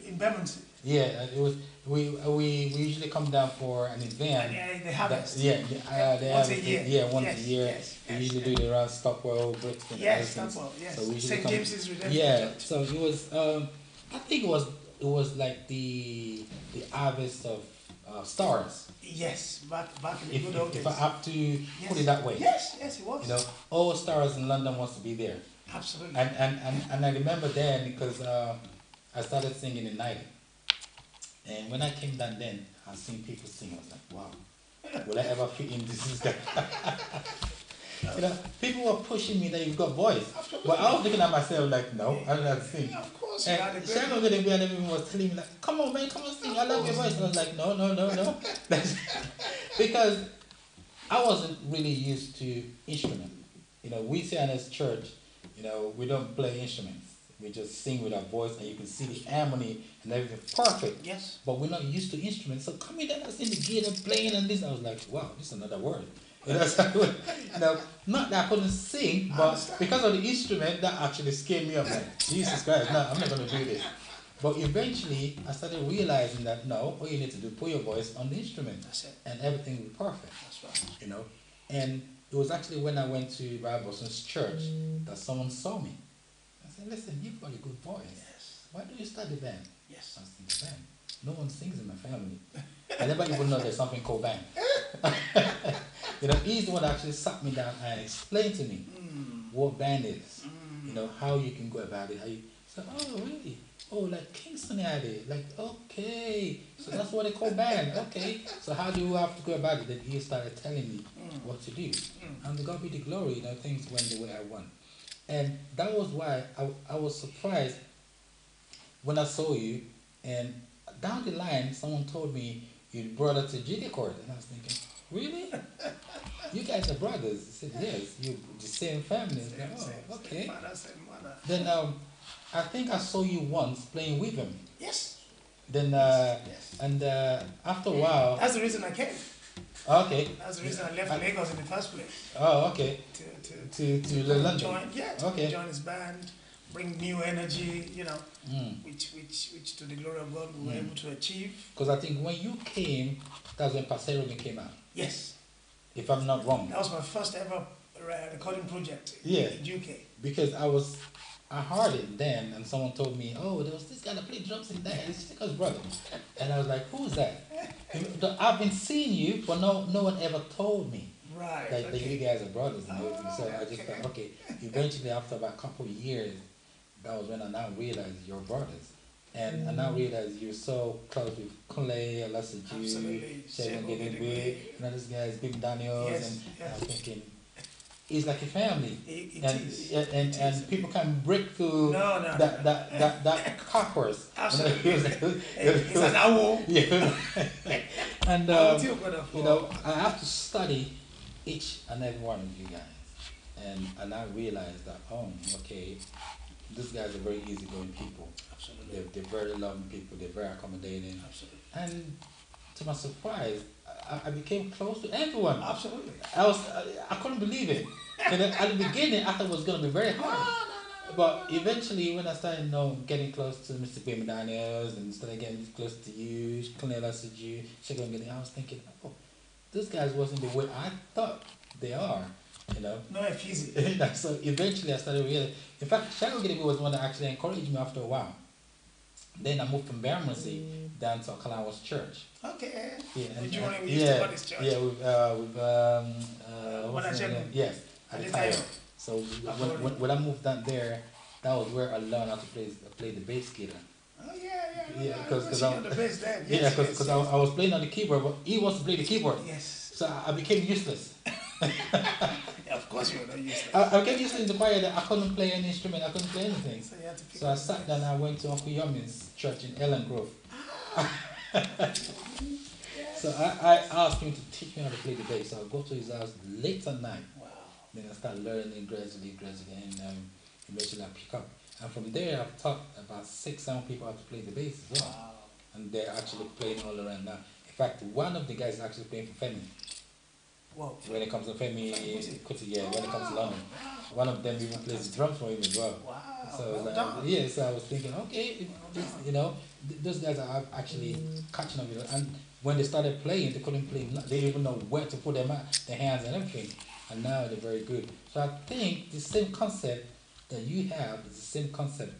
in Bermondsey. Yeah, it was. We usually come down for an event. They harvest. Once a year. Yeah, once a year. We usually do it around Stockwell, Brixton. Yes, Stockwell. Yes. So we St. James's Redemption Church. So it was. I think it was like the harvest of stars. Yes, back in the good old days. If I have to put it that way. Yes, it was. You know, all stars in London wants to be there. Absolutely. And I remember then because I started singing in '90. And when I came down then, I seen people sing. I was like, wow, will I ever fit in this guy? You know, people were pushing me that you've got voice. Absolutely. But I was looking at myself like, no, I don't know how to sing. Yeah, of course. And Shadow Gedengbe and everyone was telling me like, come on man, come on sing, I love your voice. And I was like, no. Because I wasn't really used to instrument. You know, we say in this church, you know, we don't play instruments. We just sing with our voice and you can see the harmony and everything perfect. Yes. But we're not used to instruments. So coming down and seeing the guitar playing and this, I was like, wow, this is another word. You know, not that I couldn't sing, but because of the instrument, that actually scared me up. Like, Jesus Christ, no, I'm not going to do this. But eventually, I started realizing that no, all you need to do, put your voice on the instrument, and everything will be perfect. That's right. You know, and it was actually when I went to Boston's church that someone saw me. I said, listen, you've got a good voice. Yes. Why don't you start the band? Yes. I was thinking, band. No one sings in my family. I never even know there's something called band. You know, he's the one that actually sat me down and explained to me what band is. You know, how you can go about it. How you said, oh really? Oh, like Kingston had it. Like, okay. So that's what they call band. Okay. So how do you have to go about it? Then he started telling me what to do. And to God be the glory, you know, things went the way I want. And that was why I was surprised when I saw you. And down the line, someone told me you brought her to GD Court. And I was thinking, Really? You guys are brothers? I said, yes. You the same family. Okay. Same father, same mother. Then I think I saw you once playing with him. Yes. Then Yes. and after a while. That's the reason I came. Okay. That's the reason I left Lagos in the first place. Oh, okay. To London. To join his band, bring new energy, which to the glory of God we were able to achieve. Because I think when you came, that's when Pastor Robin came out. Yes. If I'm not wrong. That was my first ever recording project in UK. Because I heard it then, and someone told me, oh, there was this guy that played drums in there. It's Sticker's brother. And I was like, who's that? I've been seeing you, but no one ever told me that you guys are brothers and everything. So I just thought, okay. Eventually, after about a couple of years, that was when I now realized you're brothers. And I now realize you're so close with Kunle, Alasaju, Shegun Gedegbe, this guy's Big Daniels, and I'm thinking, it's like a family. And people can break through that cockroach. Absolutely. It's an owl. And I have to study each and every one of you guys. And I realized that, okay, these guys are very easygoing people. Absolutely. They're very loving people. They're very accommodating. Absolutely. And to my surprise, I became close to everyone. Absolutely. I couldn't believe it. And at the beginning, I thought it was going to be very hard. But eventually, when I started getting close to Mr. Bim Daniels and started getting close to you, Cornelia Siju, I was thinking, oh, these guys wasn't the way I thought they are. No, it's easy. So eventually I started realizing. In fact, Shago Gedegbe was the one that actually encouraged me after a while. Then I moved from Bermondsey down to Okalawa's church. Okay. Yeah, and you used to this church? Yeah, with what's his name? Yes, at the time. So when I moved down there, that was where I learned how to play the bass guitar. Oh yeah. Because on the bass then. Because I was playing on the keyboard, but he wants to play the keyboard. Yes. So I became useless. Of course you were not useless. I became useless in the choir that I couldn't play any instrument, I couldn't play anything. So you had to pick I sat down and I went to Uncle Yomi's church in Ellen Grove. So I asked him to teach me how to play the bass. So I'll go to his house late at night. Wow. Then I start learning gradually, and eventually I pick up. And from there I've taught about 6-7 people how to play the bass as well. Wow. And they're actually playing all around now. In fact, one of the guys is actually playing for Femi. Whoa. When it comes to Femi Kuti, when it comes to London. One of them even plays the drums for him as well. Wow. So so I was thinking, okay, those guys are actually catching up. And when they started playing, they couldn't play. They didn't even know where to put their hands and everything. And now they're very good. So I think the same concept that you have is the same concept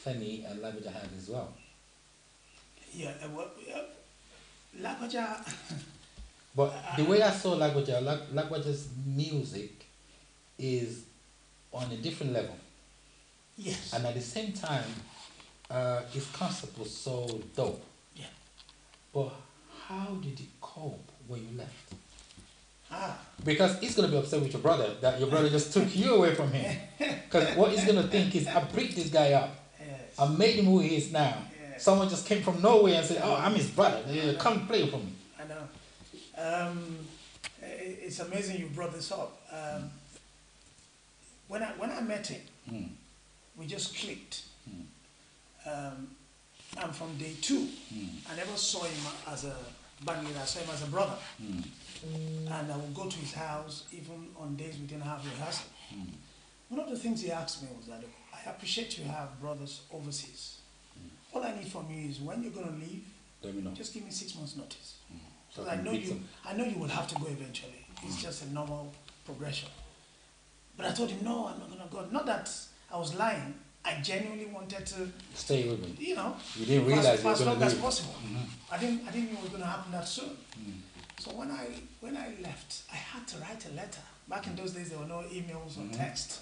Femi and Lagwaja have as well. Yeah, Lagwaja. But the way I saw Lagwaja's music is on a different level. Yes. And at the same time, his concept was so dope. Yeah. But how did it cope when you left? Because he's going to be upset with your brother that your brother just took you away from him. Because what he's going to think is, I beat this guy up. Yes. I made him who he is now. Yes. Someone just came from nowhere and said, oh, I'm his brother. Come play for me. I know. It's amazing you brought this up. When I met him, we just clicked. And from day 2, I never saw him as a band leader. I saw him as a brother. And I would go to his house, even on days we didn't have rehearsal. One of the things he asked me was that, I appreciate you have brothers overseas. All I need from you is when you're going to leave, Let me know. just give me 6 months notice. So Because I know you will have to go eventually. It's just a normal progression. But I told him, no, I'm not going to go. Not that I was lying. I genuinely wanted to stay with me. You didn't realize you were as going long to as leave. possible. I didn't know it was going to happen that soon. So when I left, I had to write a letter. Back in those days, there were no emails or text.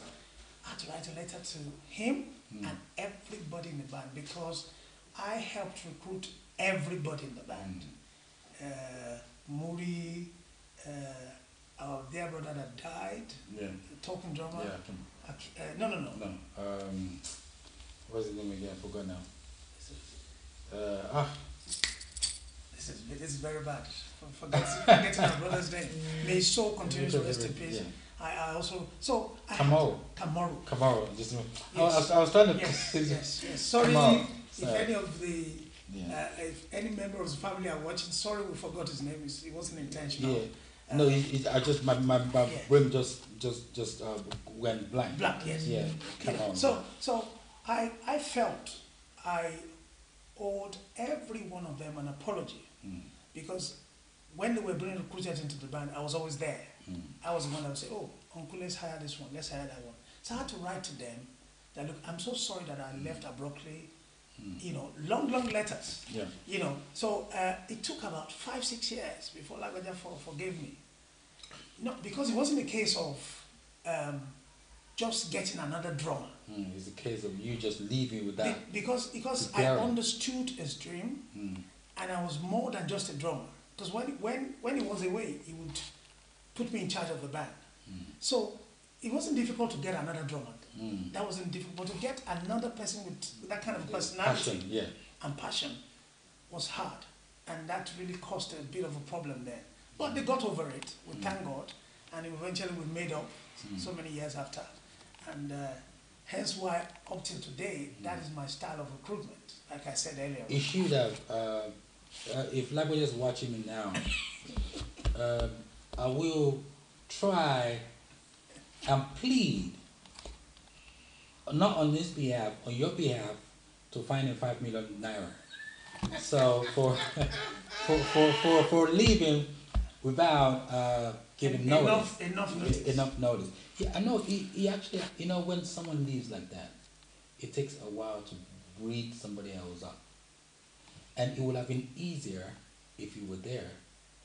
I had to write a letter to him and everybody in the band because I helped recruit everybody in the band. Muri, our dear brother that died, the talking drummer. No. What's his name again? I forgot now. This is very bad. forgetting my brother's name. May his soul continue to rest in peace. Yeah. I also so Kamaru. Just I was trying to. Yes. Sorry Kamaru. if any of the if any member of the family are watching. Sorry, we forgot his name. It wasn't intentional. Yeah. No, I just my brain just went blank. Blank. Yes. Yeah. Kamaru. So I felt I owed every one of them an apology because when they were being recruited into the band, I was always there. I was the one that would say, "Oh, Uncle, let's hire this one. Let's hire that one." So I had to write to them that, "Look, I'm so sorry that I left abruptly." Long letters. Yeah. So it took about 5-6 years before Lagbaja forgave me. No, because it wasn't a case of just getting another drummer. It's a case of you just leaving with that. Because I understood his dream, and I was more than just a drummer. Because when he was away, he would put me in charge of the band. So it wasn't difficult to get another drummer. That wasn't difficult. But to get another person with that kind of personality and passion was hard. And that really caused a bit of a problem there. But they got over it, we thank God. And eventually we made up so many years after. And hence why up till today, that is my style of recruitment, like I said earlier. You should have, if Lagbaja is watching me now, I will try and plead, not on this behalf, on your behalf, to find him 5 million naira. So for leaving without giving notice. Enough notice. Yeah, I know he actually, when someone leaves like that, it takes a while to breed somebody else up. And it would have been easier if you were there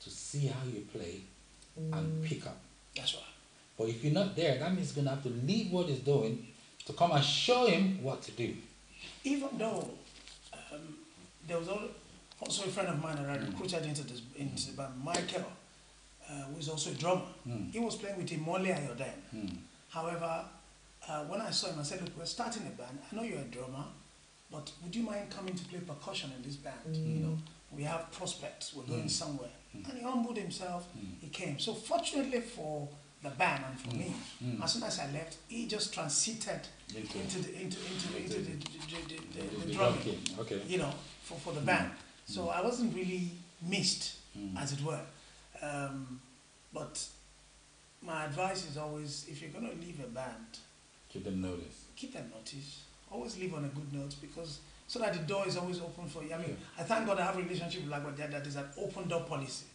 to see how you play and pick up. That's right. But if you're not there, that means he's going to have to leave what he's doing to come and show him what to do. Even though there was also a friend of mine that I recruited into the band, Michael, who is also a drummer. He was playing with Imole Ayoden. However, when I saw him, I said, "Look, we're starting a band. I know you're a drummer, but would you mind coming to play percussion in this band? We have prospects. We're going somewhere." And he humbled himself. He came. So fortunately for the band and for me, as soon as I left, he just transited into the drumming. Okay. For the band. So I wasn't really missed, as it were. But my advice is always, if you're going to leave a band, keep them notice. Always leave on a good note, because so that the door is always open for you. I mean, I thank God I have a relationship with Lagbaja that is an open door policy.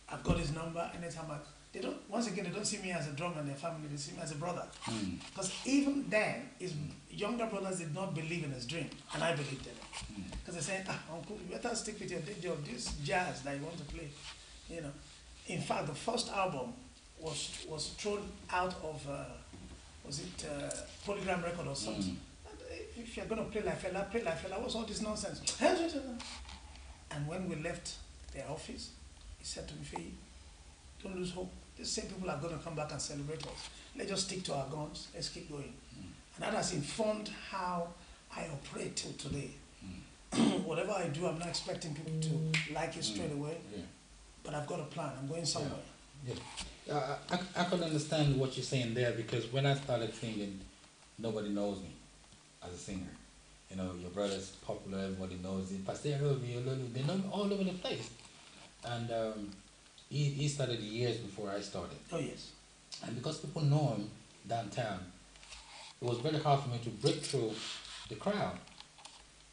I've got his number. Anytime they don't see me as a drummer in their family, they see me as a brother. Because even then, his younger brothers did not believe in his dream, and I believed in it. Because they said, "Uncle, you better stick with your day job. This jazz that you want to play." In fact, the first album was thrown out of Polygram record or something. If you're gonna play like fella, play like fella. What's all this nonsense? And when we left their office, he said to me, "Feyi, don't lose hope. These same people are going to come back and celebrate us. Let's just stick to our guns. Let's keep going." And that has informed how I operate till today. Whatever I do, I'm not expecting people to like it straight away. But I've got a plan. I'm going somewhere. I could understand what you're saying there, because when I started singing, nobody knows me as a singer. Your brother's popular, everybody knows him. Pasero, they know me all over the place. And he started years before I started. Oh, yes. And because people know him downtown, it was very hard for me to break through the crowd.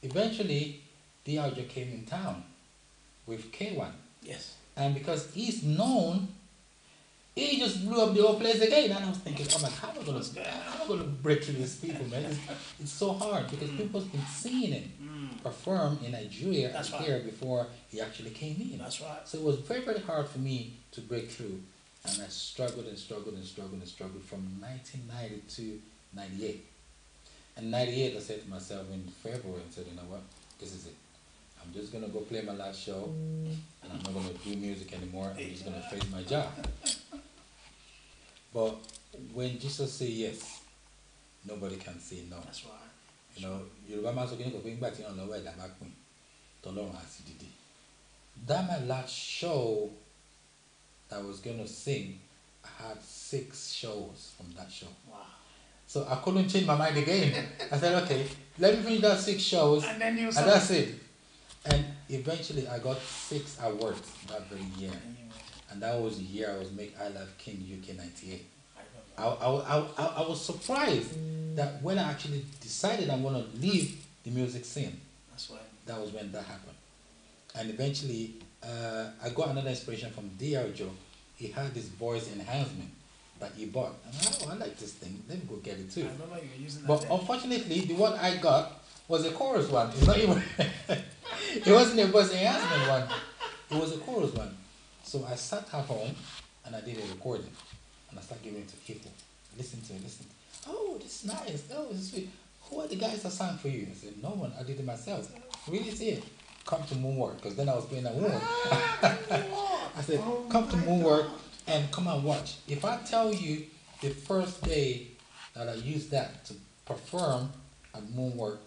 Eventually, Diageo came in town with K1. Yes. And because he's known, he just blew up the whole place again. And I was thinking, how am I going to break through these people, man? It's so hard, because people's been seeing him perform in Nigeria here before he actually came in. That's right. So it was very, very hard for me to break through. And I struggled from 1990 to 98. And 98, I said to myself in February, I said, you know what, this is it. I'm just going to go play my last show, and I'm not going to do music anymore. I'm just going to face my job. But when Jesus says yes, nobody can say no. That's right. Yorùbá máa sọ kí ní kò pé ńgbà tí wọ́n lọ́wọ́ ẹ̀dá bá pín tọ́lọ́run á sì dìde. that my last show that I was gonna sing, I had 6 shows from that show. Wow. So I couldn't change my mind again. I said, okay, let me finish that 6 shows, And then you and that's it. And eventually I got 6 awards that very year. And that was the year I was made I Love King UK 98. I was surprised that when I actually decided I'm going to leave the music scene, that was when that happened. And eventually, I got another inspiration from D.R. Joe. He had this voice enhancement that he bought. And I like this thing. Let me go get it too. I remember you were using that. But unfortunately, the one I got was a chorus one. It's not even. It wasn't a voice enhancement one. It was a chorus one. So I sat at home and I did a recording. And I started giving it to people. Listen to it. Oh, this is nice. Oh, this is sweet. Who are the guys that sang for you? I said, no one. I did it myself. Really see it. Come to Moonwork. Because then I was playing at Moonwork. I said, come to Moonwork and come and watch. If I tell you the first day that I used that to perform at Moonwork,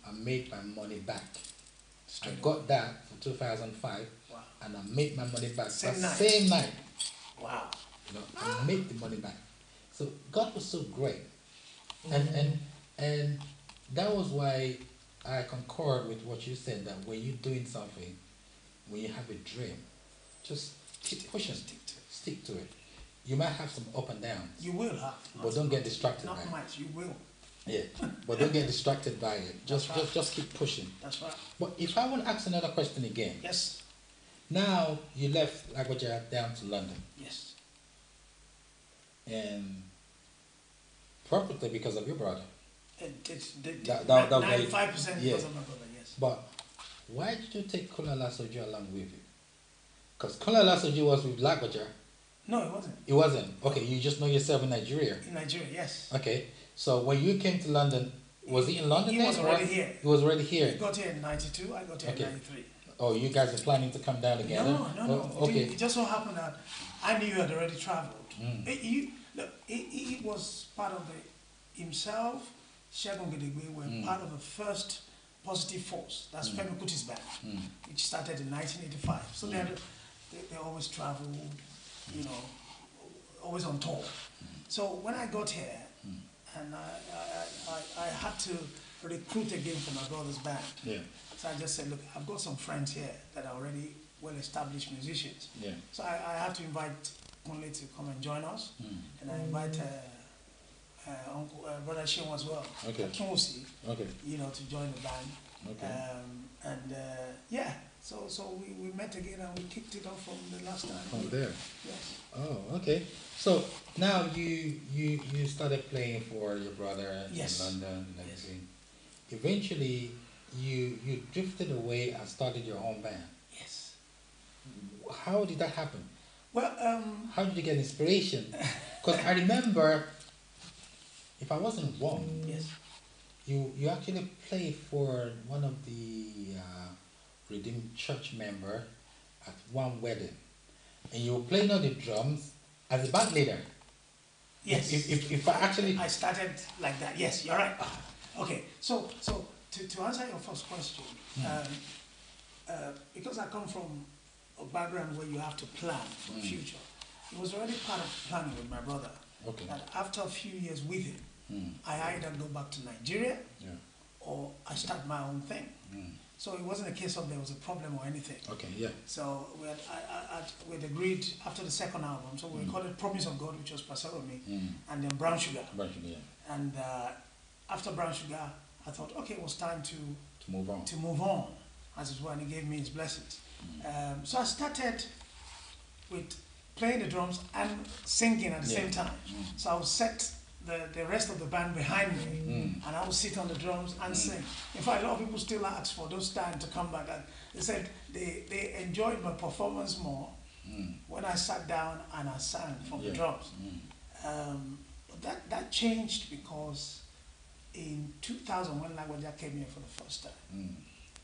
I made my money back. I got that for 2005. Wow. And I made my money back Same night. Wow. You know, I made the money back. So God was so great. And that was why I concurred with what you said, that when you're doing something, when you have a dream, just keep pushing, stick to it. You might have some up and downs. You will have. But don't get distracted by it. Not much, you will. Yeah, but don't get distracted by it. Just keep pushing. That's right. But if I want to ask another question again. Yes. Now you left Lagwaja down to London. Yes. And probably because of your brother. 95% because of my brother, yes. But why did you take Kulala Soju along with you? Because Kulala Soju was with Lagwaja. No, it wasn't. It wasn't? Okay, you just know yourself in Nigeria. In Nigeria, yes. Okay, so when you came to London, was he in London then? He was already here. He was already here. He got here in 92, I got here in 93. Oh, you guys are planning to come down together? No. Oh, okay. It just so happened that I knew you had already traveled. Mm. He was part of himself, Shegun Gedegbe were part of the first positive force. That's Femi Kuti's band, which started in 1985. So they always traveled, you know, always on tour. So when I got here, and I had to recruit again for my brother's band. Yeah. So I just said, look, I've got some friends here that are already well-established musicians. Yeah. So I have to invite Kunle to come and join us, and I invite Brother Shin as well, Kinwosi, you know, to join the band. Okay. So we met again and we kicked it off from the last time. From there. Yes. Oh, okay. So now you started playing for your brother in London and everything. Yes. Eventually, you drifted away and started your own band. Yes. How did that happen? Well, how did you get inspiration? Because I remember, if I wasn't wrong, yes, you actually played for one of the Redeemed Church member at one wedding, and you were playing on the drums as a band leader. Yes. If I started like that. Yes, you're right. Okay. So to answer your first question, because I come from a background where you have to plan for the future, it was already part of planning with my brother. Okay. That after a few years with him, I either go back to Nigeria or I start my own thing. So it wasn't a case of there was a problem or anything. Okay, yeah. So we'd agreed after the second album, so we recorded Promise of God, which was Pasaromi, and then Brown Sugar. Brown Sugar, yeah. And after Brown Sugar, I thought, okay, it was time to move on. To move on, as it were, and he gave me his blessings. So I started with playing the drums and singing at the same time. So I would set the rest of the band behind me, and I would sit on the drums and sing. In fact, a lot of people still ask for those times to come back. And they said they enjoyed my performance more when I sat down and I sang from the drums. But that changed because in 2000, when Lagwaja came here for the first time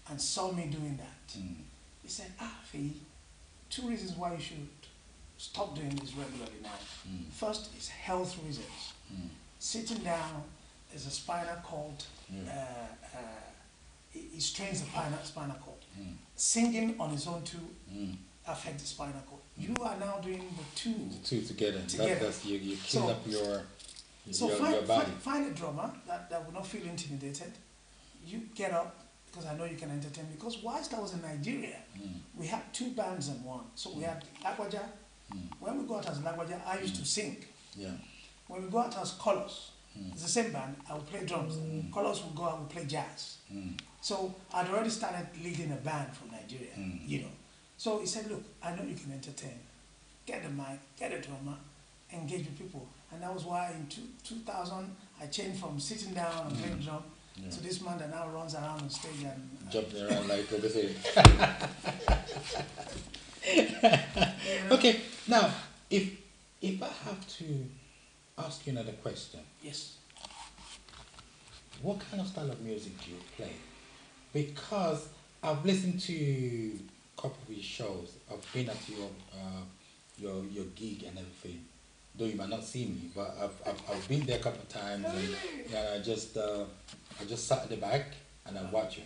and saw me doing that, he said, Fei, 2 reasons why you should stop doing this regularly now. First is health reasons. Sitting down is a spinal cord it strains the spinal cord. Singing on its own too affects the spinal cord. You are now doing the two together. That's you kill up your body. Find a drummer that will not feel intimidated. You get up, because I know you can entertain. Because whilst I was in Nigeria, we had two bands in one. So we had Lagwaja. When we go out as Lagwaja, I used to sing. Yeah. When we go out as Colors, it's the same band, I will play drums. Colors will go out and play jazz. So I'd already started leading a band from Nigeria, you know. So he said, look, I know you can entertain. Get the mic, get a drummer, engage with people. And that was why in 2000, I changed from sitting down and playing drum to this man that now runs around on stage and jumping around like over there. Okay, now if I have to ask you another question. Yes. What kind of style of music do you play? Because I've listened to a couple of your shows. I've been at your gig and everything. Though you might not see me, but I've been there a couple of times, and I just sat at the back and I watch you.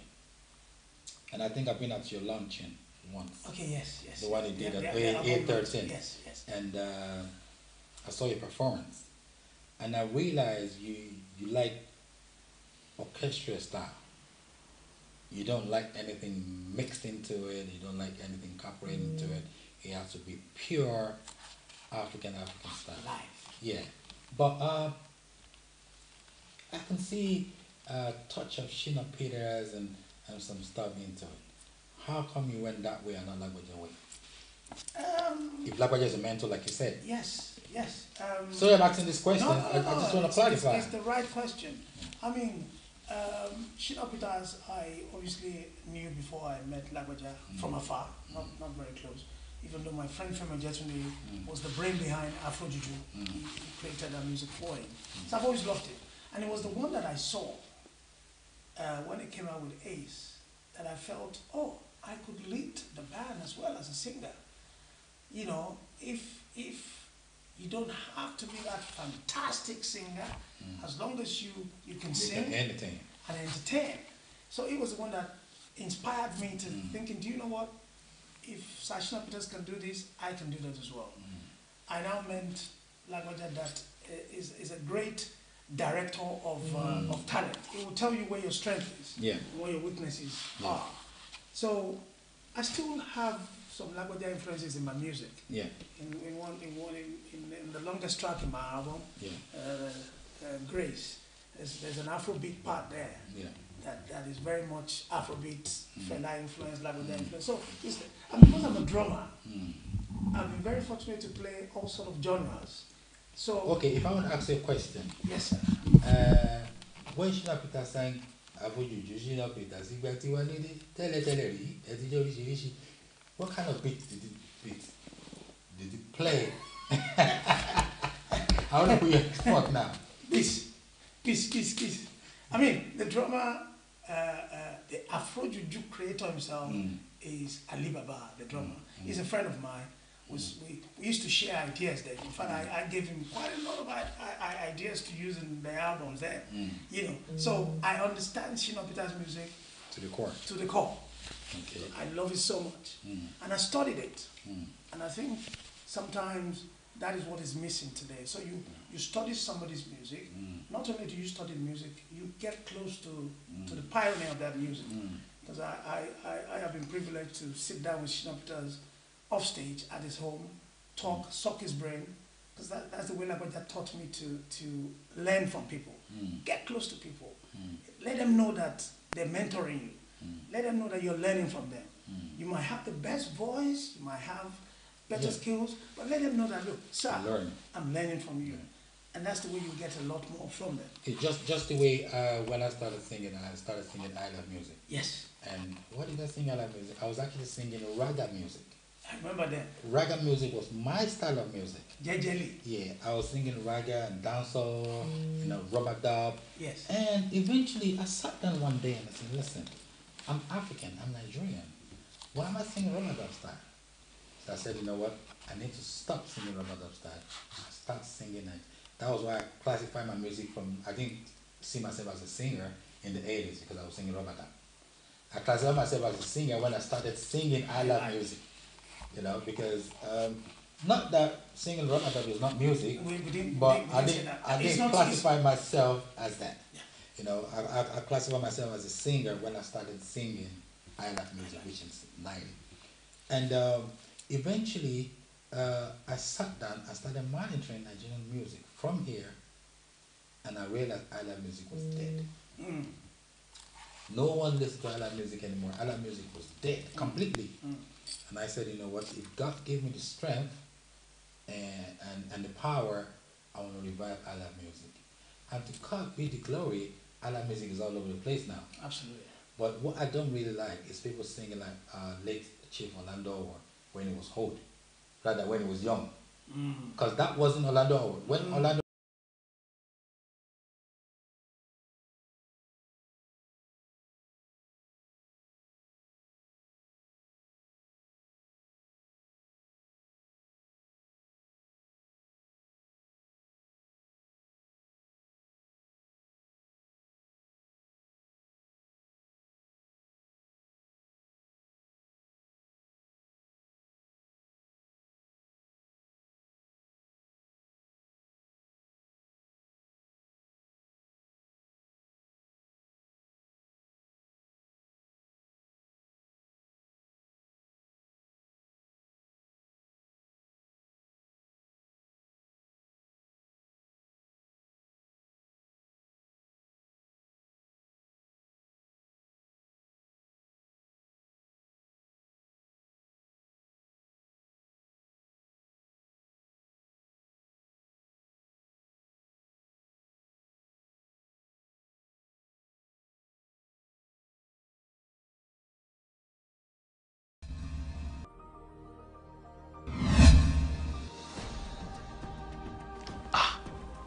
And I think I've been at your luncheon once. Okay, yes. The one you did at 8:13. Yes. And I saw your performance, and I realized you like orchestral style. You don't like anything mixed into it. You don't like anything incorporated into it. It has to be pure African style. Live. Yeah, but I can see a touch of Shina Peters and some stuff into it. How come you went that way and not Lagwaja way? If Lagwaja is a mentor, like you said. Yes. Sorry, I'm asking this question. No, I just want to clarify. It's the right question. I mean, Shina Peters, I obviously knew before I met Lagwaja from afar, not very close. Even though my friend Femi Jetunde was the brain behind Afro Juju, he created that music for him. So I've always loved it. And it was the one that I saw when it came out with Ace that I felt, oh, I could lead the band as well as a singer. You know, if you don't have to be that fantastic singer, as long as you can sing and entertain. So it was the one that inspired me to thinking, do you know what? If Shina Peters can do this, I can do that as well. I now meant Lagwaja that is a great director of talent. It will tell you where your strength is, and where your weaknesses are. So I still have some Lagwaja influences in my music. Yeah. In the longest track in my album, Grace, there's an Afrobeat part there. Yeah. That is very much Afrobeat, Fela influence, Lagwaja influence. So because I'm a drummer, I've been very fortunate to play all sort of genres. So okay, if I want to ask you a question. Yes, sir. When Shina Peters sang Avojuju, Shina Peters, what kind of beat did he play? I want to put you on spot now. Peace. I mean, the drummer, the Afro Juju creator himself is Ali Baba, the drummer. He's a friend of mine. We used to share ideas there. In fact, I gave him quite a lot of ideas to use in the albums there. You know, so I understand Shina Peters' music to the core. To the core. Okay. I love it so much, and I studied it, and I think sometimes that is what is missing today. So you study somebody's music. Not only do you study music, you get close to the pioneer of that music. Because I have been privileged to sit down with Shina Peters off stage at his home, talk, suck his brain, because that's the way Lagwaja taught me to learn from people. Get close to people. Let them know that they're mentoring you. Let them know that you're learning from them. You might have the best voice, you might have better skills, but let them know that, look, sir, I'm learning from you. And that's the way you get a lot more from them. Okay, just the way when I started singing I Love Music. Yes. And what did I sing I Love Music? I was actually singing raga music. I remember that. Raga music was my style of music. Jejeli. Yeah, I was singing raga and dancehall, rubber dub. Yes. And eventually I sat down one day and I said, listen, I'm African, I'm Nigerian. Why am I singing rubber dub style? So I said, you know what? I need to stop singing rubber dub style. I start singing it. That was why I classified my music from, I didn't see myself as a singer in the 80s because I was singing rubber dub. I classify myself as a singer when I started singing I Love Music. You know, because not that singing rock and roll is not music, but I didn't classify myself as that. Yeah. You know, I classify myself as a singer when I started singing I Love Music, which is 90. And eventually, I sat down, I started monitoring Nigerian music from here, and I realized I Love Music was dead. Mm. No one listened to I Love Music anymore. I Love Music was dead completely. Mm. And I said, you know what, if God gave me the strength and the power, I want to revive I Love Music. And to God be the glory, I Love Music is all over the place now. Absolutely. But what I don't really like is people singing like late Chief Orlando Howard when he was old, rather when he was young. Because that wasn't Orlando Howard. When Orlando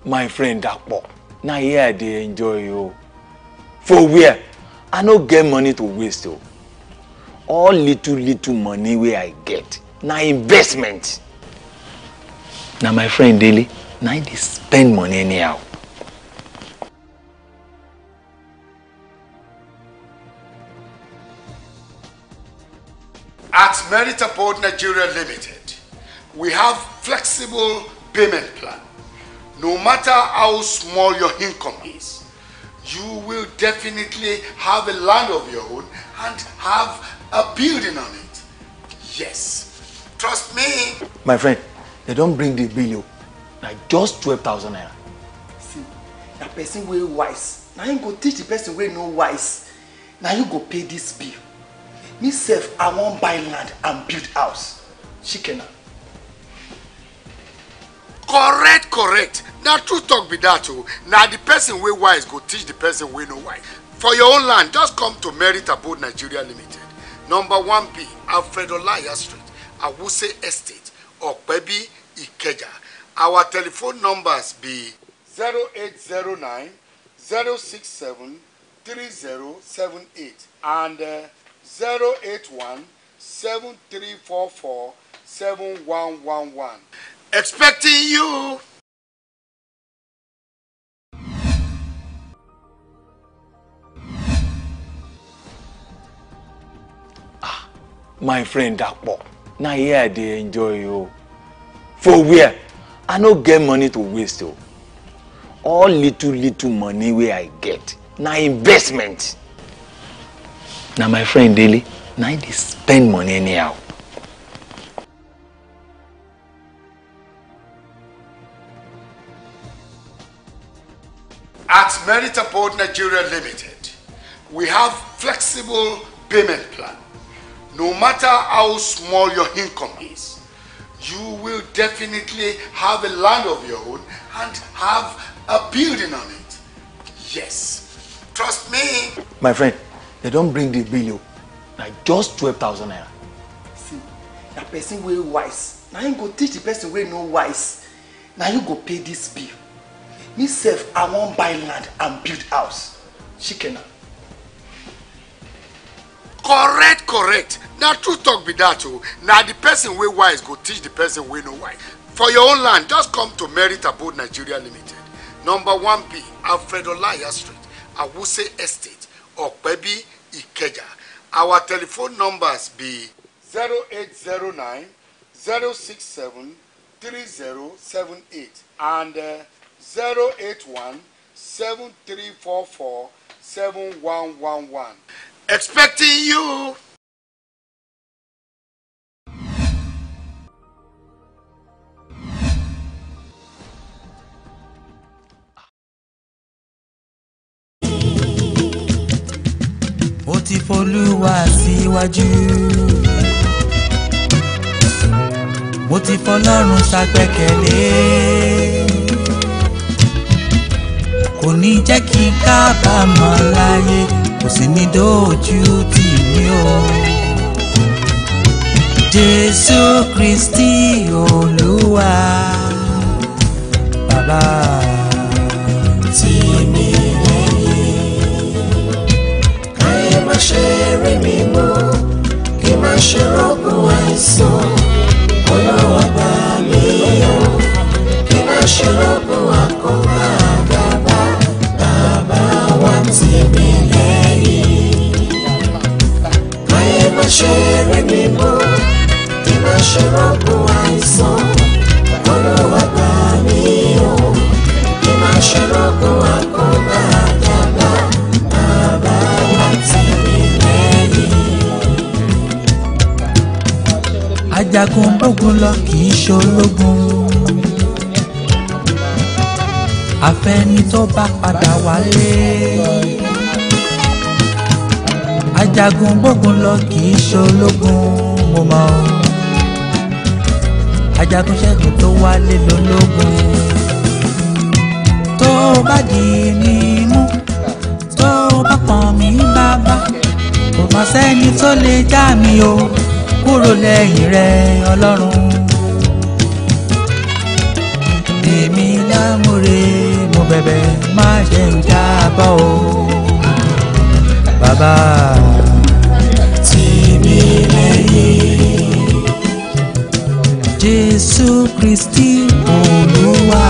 My friend Dakpo, now here I dey enjoy you. For where? I no get money to waste o. All little money wey I get, na investment. Now my friend Dele, now I dey spend money anyhow. At Meritaport Nigeria Limited, we have flexible payment plan. No matter how small your income is, you will definitely have a land of your own and have a building on it. Yes, trust me. My friend, they don't bring the bill, like just 12,000 naira. See, the person wey wise, now you go teach the person wey no wise. Now you go pay this bill. Me sef, I wan buy land and build house. Shikena. Correct. Now true talk be that too. Now the person wey wise go teach the person wey no wise. For your own land, just come to Meritaport Nigeria Limited. Number 1B, Alfred Olaya Street, Awuse Estate, Okpebi, Ikeja. Our telephone numbers be 0809 067 3078 and 081 7344 7111. Expecting you. My friend Dakpo, now here I dey enjoy you. For where? I no get money to waste o. All little money wey I get, na investment. Now my friend Dele, now I dey spend money anyhow. At Meritaport Nigeria Limited, we have flexible payment plan. No matter how small your income is, you will definitely have a land of your own and have a building on it. Yes, trust me. My friend, they don't bring the bill, like just 12,000 naira. See, the person wey wise, now you go teach the person wey no wise. Now you go pay this bill. Me sef, I wan buy land and build house. Shikena. Correct. Now true talk be that too. Now the person wey wise go teach the person wey no wise. For your own land, just come to Meritaport Nigeria Limited. Number 1B, Alfred Olaya Street, Awuse Estate, Okpebi, Ikeja. Our telephone numbers be 0809 067 3078 and 081 7344 7111. Expecting you. Ó ti f'Olúwa síwájú, mo ti f'Ọlọ́run ṣàgbẹ́kẹ̀lé, kò ní jẹ́ kí n kábàámọ̀ láyé, kò sì ní dójú tì mí o. Jésù Kristi Olúwa, bàbá tì mí ṣe rí mi mú kí má ṣe rọ́gùn àìsàn, Olúwa bá mi yọ kí má ṣe rọ́gùn àkóbá, bàbá wa tì mí lẹ́yìn. Káyé má ṣe rí mi mú kí má ṣe rọ́gùn àìsàn, Olúwa bá mi yọ kí má ṣe rọ́gùn àkóbá, bàbá wa tì mí. Ajagun bógun lọ kì í ṣológun, àfẹ́ni tó bá padà wálé. Ajagun bógun lọ kì í ṣológun, mo mọ̀. Ajagun ṣẹ́gun tó wálé lológun. Tó bá di mí mú, tó bá pọ̀n mí bàbá, kò má sẹ́ni tó lè já mi o kúrò lẹ́yìn rẹ̀ Ọlọ́run. Èmi lámúre mo bẹ̀bẹ̀ má jẹ́ n jábọ́ o. Bàbá tì mí lẹ́yìn. Jésù Kristi Olúwa,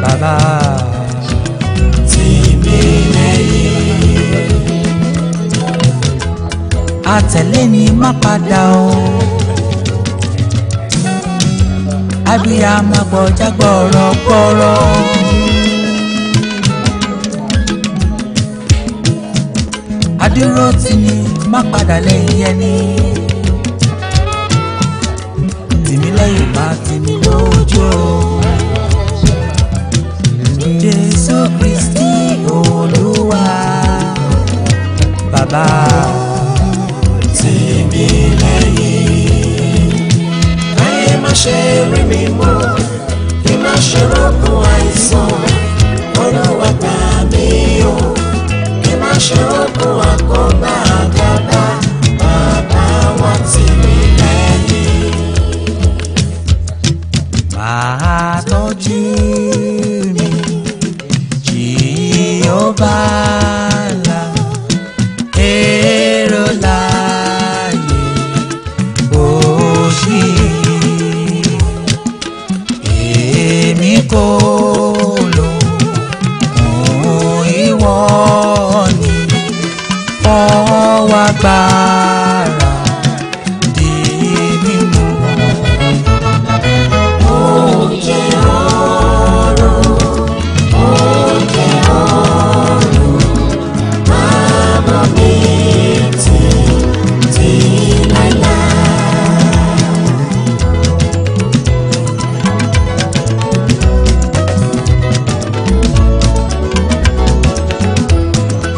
bàbá tì mí lẹ́yìn. Àtẹ̀lé ni má padà o, abiyamọ gbọ̀jà gbọ̀rọ̀gbọ̀rọ̀. Adúró tì ní má padà lẹ́yìn ẹni, tì mí lẹ́yìn má tì mí lójú o. Jésù Kristi Olúwa, bàbá tì mí lẹ́yìn. Káyé má ṣe rí mi mọ́, kí má ṣe rọ́gùn àìsàn, Olúwa gbà mí o, kí má ṣe rọ́gùn àkóbá, bàbá wa tì mí lẹ́yìn. Máa tọ́jú mi, Jèhófà là, èrò láyé òṣì, èmi kò lò fún ìwọ ni, fọwọ́ agbára dì mí mú. Òkè ọ̀run, òkè ọ̀run, bàbá mi títí láíláí.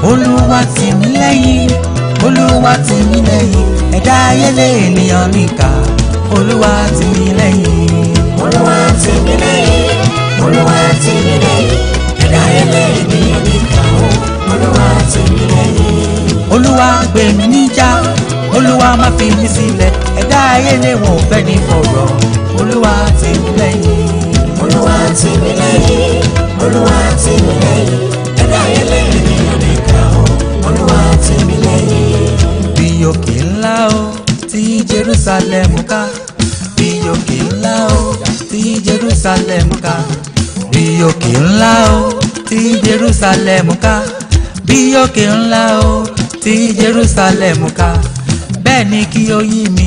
Olúwa tì mí lẹ́yìn, Olúwa tì mí lẹ́yìn, ẹ̀dá ayé lé ènìyàn níkà, Olúwa tì mí lẹ́yìn. Olúwa tì mí lẹ́yìn, Olúwa tì mí lẹ́yìn, ẹ̀dá ayé lé ènìyàn níkà, Olúwa tì mí lẹ́yìn. Olúwa gbè mí níjà, Olúwa má fi mí sílẹ̀, ẹ̀dá ayé lé wọn ò fẹ́ ní fọ̀rọ̀, Olúwa tì mí lẹ́yìn. Olúwa tì mí lẹ́yìn, Olúwa tì mí lẹ́yìn, ẹ̀dá ayé lé ènìyàn níkà, Olúwa tì mí lẹ́yìn. Bí òkè ńlá o tí Jerusalem ká, bí òkè ńlá o tí Jerusalem ká, bí òkè ńlá o tí Jerusalem ká, bí òkè ńlá o tí Jerusalem ká bẹ́ẹ̀ ni kí o yí mi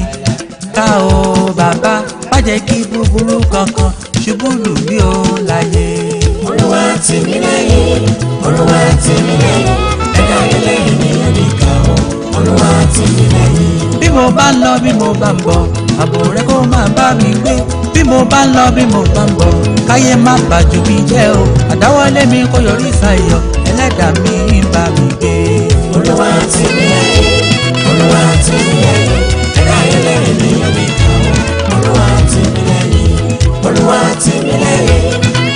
ká o bàbá má jẹ́ kí búburú kankan ṣubú lù mí o láyé. Olúwa tì mí lẹ́yìn, Olúwa tì mí lẹ́yìn, ẹ̀dá ẹlẹ́yìn ni ẹnìkà o. Olúwa tì mí lẹ́yìn. Bí mo bá ń lọ bí mo bá ń bọ̀ ààbò rẹ kó máa bá mi gbé. Bí mo bá ń lọ bí mo bá ń bọ̀ káyé má bàjú mi jẹ́ o. Àdáwọ́lé mi kó yọrí sáyọ̀ ẹlẹ́dàá mi ń bá mi gbé. Olúwa tì mí lẹ́yìn, Olúwa tì mí lẹ́yìn, ẹ̀dá ẹlẹ́yìn ni ẹnìkà o. Olúwa tì mí lẹ́yìn, Olúwa tì mí lẹ́yìn,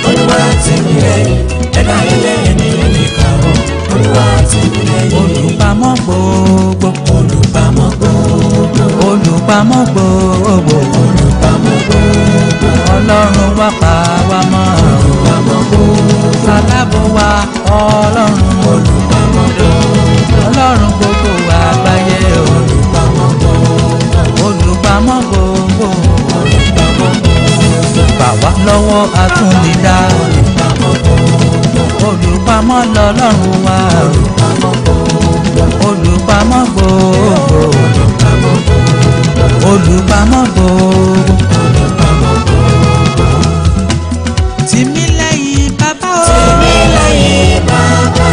Olúwa tì mí lẹ́yìn, ẹ̀dá ẹlẹ́yìn ni ẹnìkà o. Olúwa tì mí lẹ́yìn. Olùpamọ́ gbogbo, olùpamọ́ gbogbo, olùpamọ́ gbogbo, olùpamọ́ gbogbo, Ọlọ́run wá pa wá mọ́. olùpamọ́ gbogbo, alábò wa Ọlọ́run, olùpamọ́ gbogbo, Ọlọ́run gbogbo àgbáyé o. olùpamọ́ gbogbo, olùpamọ́ gbogbo, olùpamọ́ gbogbo, gbà wá lọ́wọ́ atúnidá. olùpamọ́ gbogbo, olùpamọ́ lọ́lọ́run wa. olùpamọ́ gbogbo, olùpamọ́ gbogbo, olùpamọ́ gbogbo, olùpamọ́ gbogbo. olùpamọ́ gbogbo. Tì mí lẹ́yìn bàbá o. Tì mí lẹ́yìn bàbá.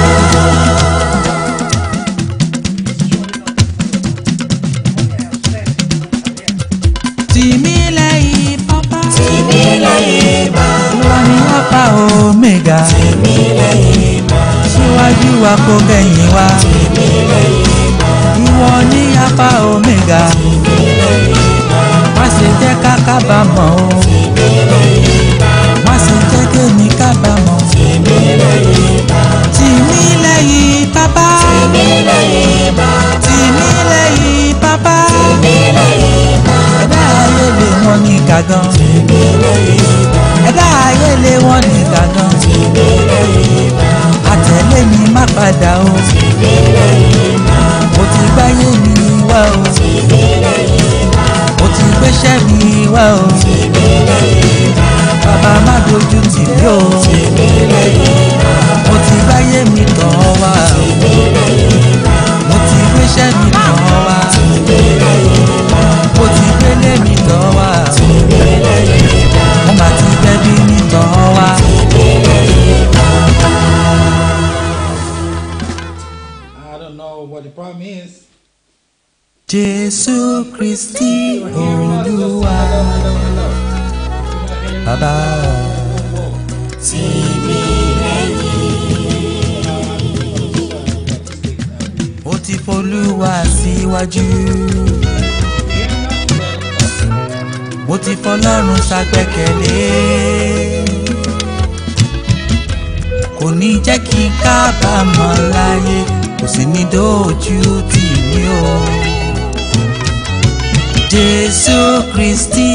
Tì mí lẹ́yìn bàbá. Tì mí lẹ́yìn bàbá. Ìwọ ni Alpha Omega. Tì mí lẹ́yìn bàbá. Síwájú wa kó gbẹ̀yìn wa. Tì mí lẹ́yìn bàbá. Ìwọ ni Alpha Omega. Tì mí lẹ́yìn bàbá. Má ṣe jẹ́ ká kábàámọ̀ o. Tì mí lẹ́yìn bàbá. Má ṣe jẹ́ kémi kábàámọ̀. Tì mí lẹ́yìn bàbá. Tì mí lẹ́yìn bàbá. Tì mí lẹ́yìn bàbá. Tì mí lẹ́yìn bàbá. Tì mí lẹ́yìn bàbá. Ẹ̀dá ayé lé wọn ní gàgán. Tì mí lẹ́yìn bàbá. Ẹ̀dá ayé lé wọn ní gàgán. Tì mí lẹ́yìn bàbá. Àtẹ̀lé mi má padà o. Tì mí lẹ́yìn bàbá. Mo ti gbáyé mi wá o. Tì mí lẹ́yìn bàbá. Mo ti gbéṣẹ́ mi wá o. Tì mí lẹ́yìn bàbá. Bàbá má dojú tì mí o. Tì mí lẹ́yìn bàbá. Mo ti gbáyé mi tàn wá. Tì mí lẹ́yìn bàbá. Mo ti gbéṣẹ́ mi tàn wá. Tì mí lẹ́yìn bàbá. Mo ti gbélé mi tàn wá. Tì mí lẹ́yìn bàbá. Mo mà ti gbẹ́bí mi tàn wá. Tì mí lẹ́yìn bàbá. I don't know what the problem is. Jésù Kristi Olúwa. Bàbá. Tì mí lẹ́yìn. Ó ti f'Olúwa síwájú. Mo ti f'Ọlọ́run ṣàgbẹ́kẹ̀lé. Kò ní jẹ́ kí n kábàámọ̀ láyé, kò sì ní dójú tì mí o. Jésù Kristi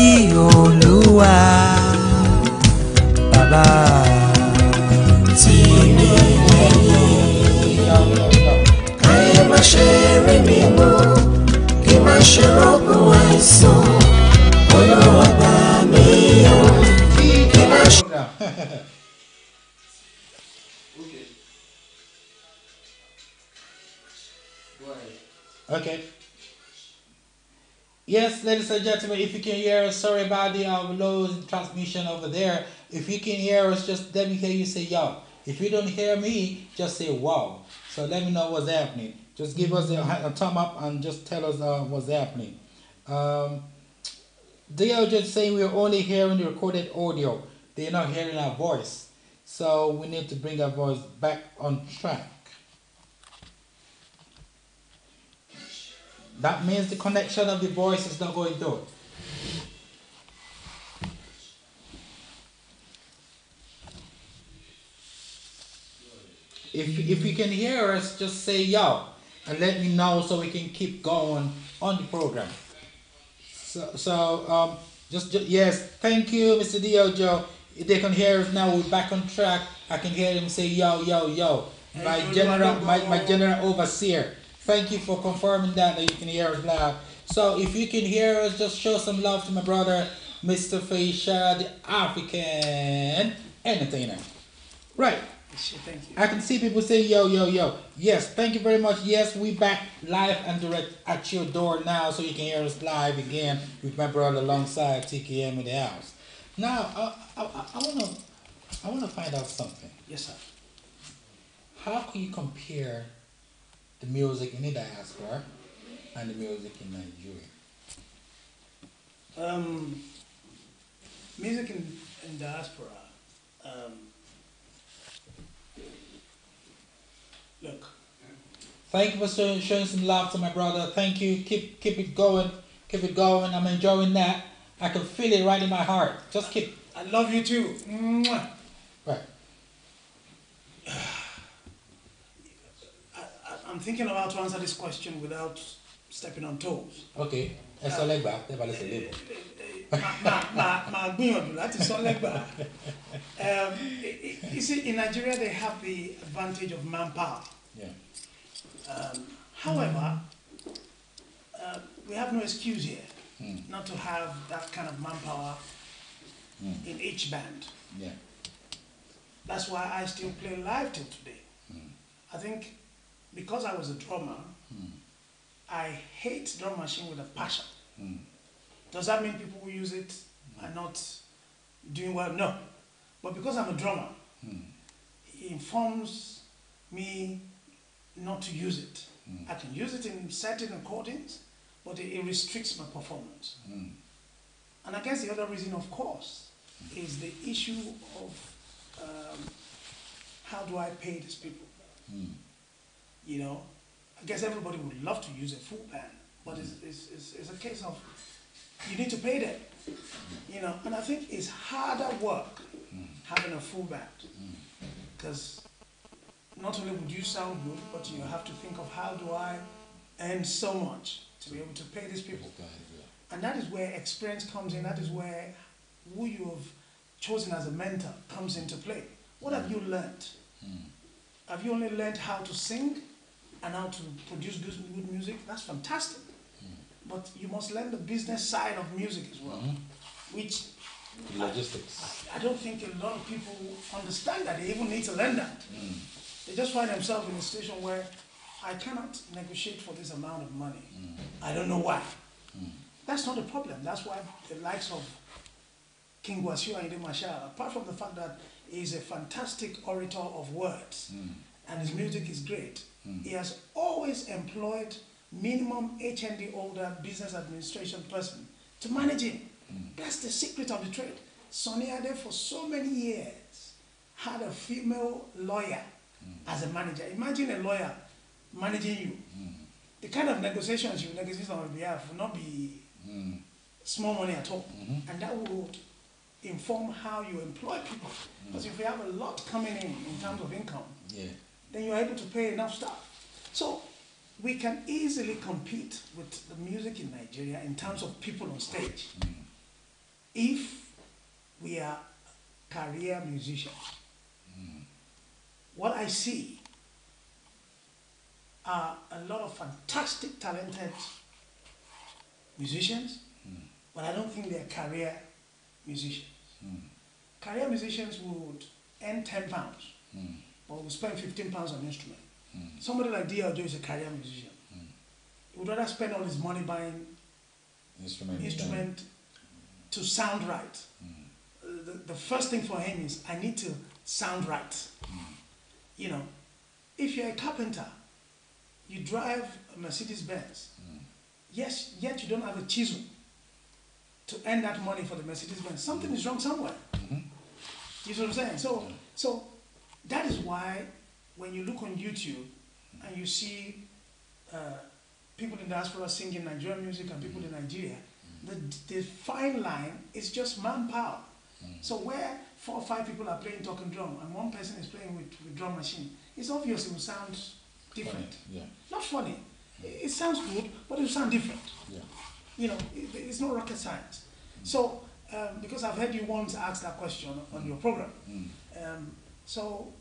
Olúwa. Bàbá. Tì mí lẹ́yìn. Káyé má ṣe rí mi mú, kí má ṣe rọ́gùn àìsàn. Olúwa gbà mí o, kí má ṣe. Okay. Yes, ladies and gentlemen, if you can hear us, sorry about the low transmission over there. If you can hear us, just let me hear you say yo. If you don't hear me, just say wow. So let me know what's happening. Just give us a thumb up and just tell us what's happening. They are just saying we're only hearing the recorded audio. They're not hearing our voice. So we need to bring our voice back on track. That means the connection of the voice is not going through. If you can hear us, just say yo and let me know so we can keep going on the program. Just yes, thank you, Mr. Diojo. If they can hear us now, we're back on track. I can hear them say yo, yo, yo. My general overseer. Thank you for confirming that you can hear us loud. So if you can hear us, just show some love to my brother, Mr. Feyisara, the African entertainer. Right. Thank you. I can see people say, yo, yo, yo. Yes, thank you very much. Yes, we back live and direct at your door now, so you can hear us live again with my brother alongside TKM in the house. Now, I wanna find out something. Yes, sir. How can you compare the music in the diaspora and the music in Nigeria? Music in diaspora. Look. Thank you for showing some love to my brother. Thank you. Keep it going. Keep it going. I'm enjoying that. I can feel it right in my heart. Just keep. I love you too. Mwah. Right. I'm thinking about to answer this question without stepping on toes. Okay. That's like that. You see, in Nigeria they have the advantage of manpower. Yeah. However, we have no excuse here not to have that kind of manpower in each band. Yeah. That's why I still play live till today. I think because I was a drummer, I hate drum machine with a passion. Does that mean people who use it are not doing well? No. But because I'm a drummer, it informs me not to use it. I can use it in certain recordings, but it restricts my performance. And I guess the other reason, of course, is the issue of how do I pay these people? You know, I guess everybody would love to use a full band, but it's a case of you need to pay them. You know, and I think it's harder work having a full band, because not only would you sound good, but you have to think of how do I earn so much to be able to pay these people. And that is where experience comes in. That is where who you have chosen as a mentor comes into play. What have you learned? Have you only learned how to sing and how to produce good music? That's fantastic. But you must learn the business side of music as well, which logistics. I don't think a lot of people understand that. They even need to learn that. They just find themselves in a situation where I cannot negotiate for this amount of money. I don't know why. That's not a problem. That's why the likes of King Wasiu Ayinde Marshal, apart from the fact that he's a fantastic orator of words and his music is great, he has always employed minimum HND holder business administration person to manage him. That's the secret of the trade. Sonny Ade for so many years had a female lawyer as a manager. Imagine a lawyer managing you. The kind of negotiations you negotiate on behalf will not be small money at all. And that would inform how you employ people. Because if you have a lot coming in terms of income, then you're able to pay enough staff. So we can easily compete with the music in Nigeria in terms of people on stage if we are career musicians. What I see are a lot of fantastic, talented musicians, but I don't think they're career musicians. Career musicians would earn £10, but will spend £15 on instrument. Somebody like D.L. Joe is a career musician. He would rather spend all his money buying instrument to sound right. The first thing for him is, I need to sound right. You know, if you're a carpenter, you drive a Mercedes-Benz, yes, yet you don't have a chisel to earn that money for the Mercedes-Benz. Something is wrong somewhere. You see what I'm saying? So that is why when you look on YouTube and you see people in diaspora singing Nigerian music and people in Nigeria, the fine line is just manpower. So where 4 or 5 people are playing talking drum and one person is playing with drum machine, it's obvious it will sound different. Not funny. It sounds good, but it will sound different. You know, it's not rocket science. So, because I've heard you once ask that question on your program, so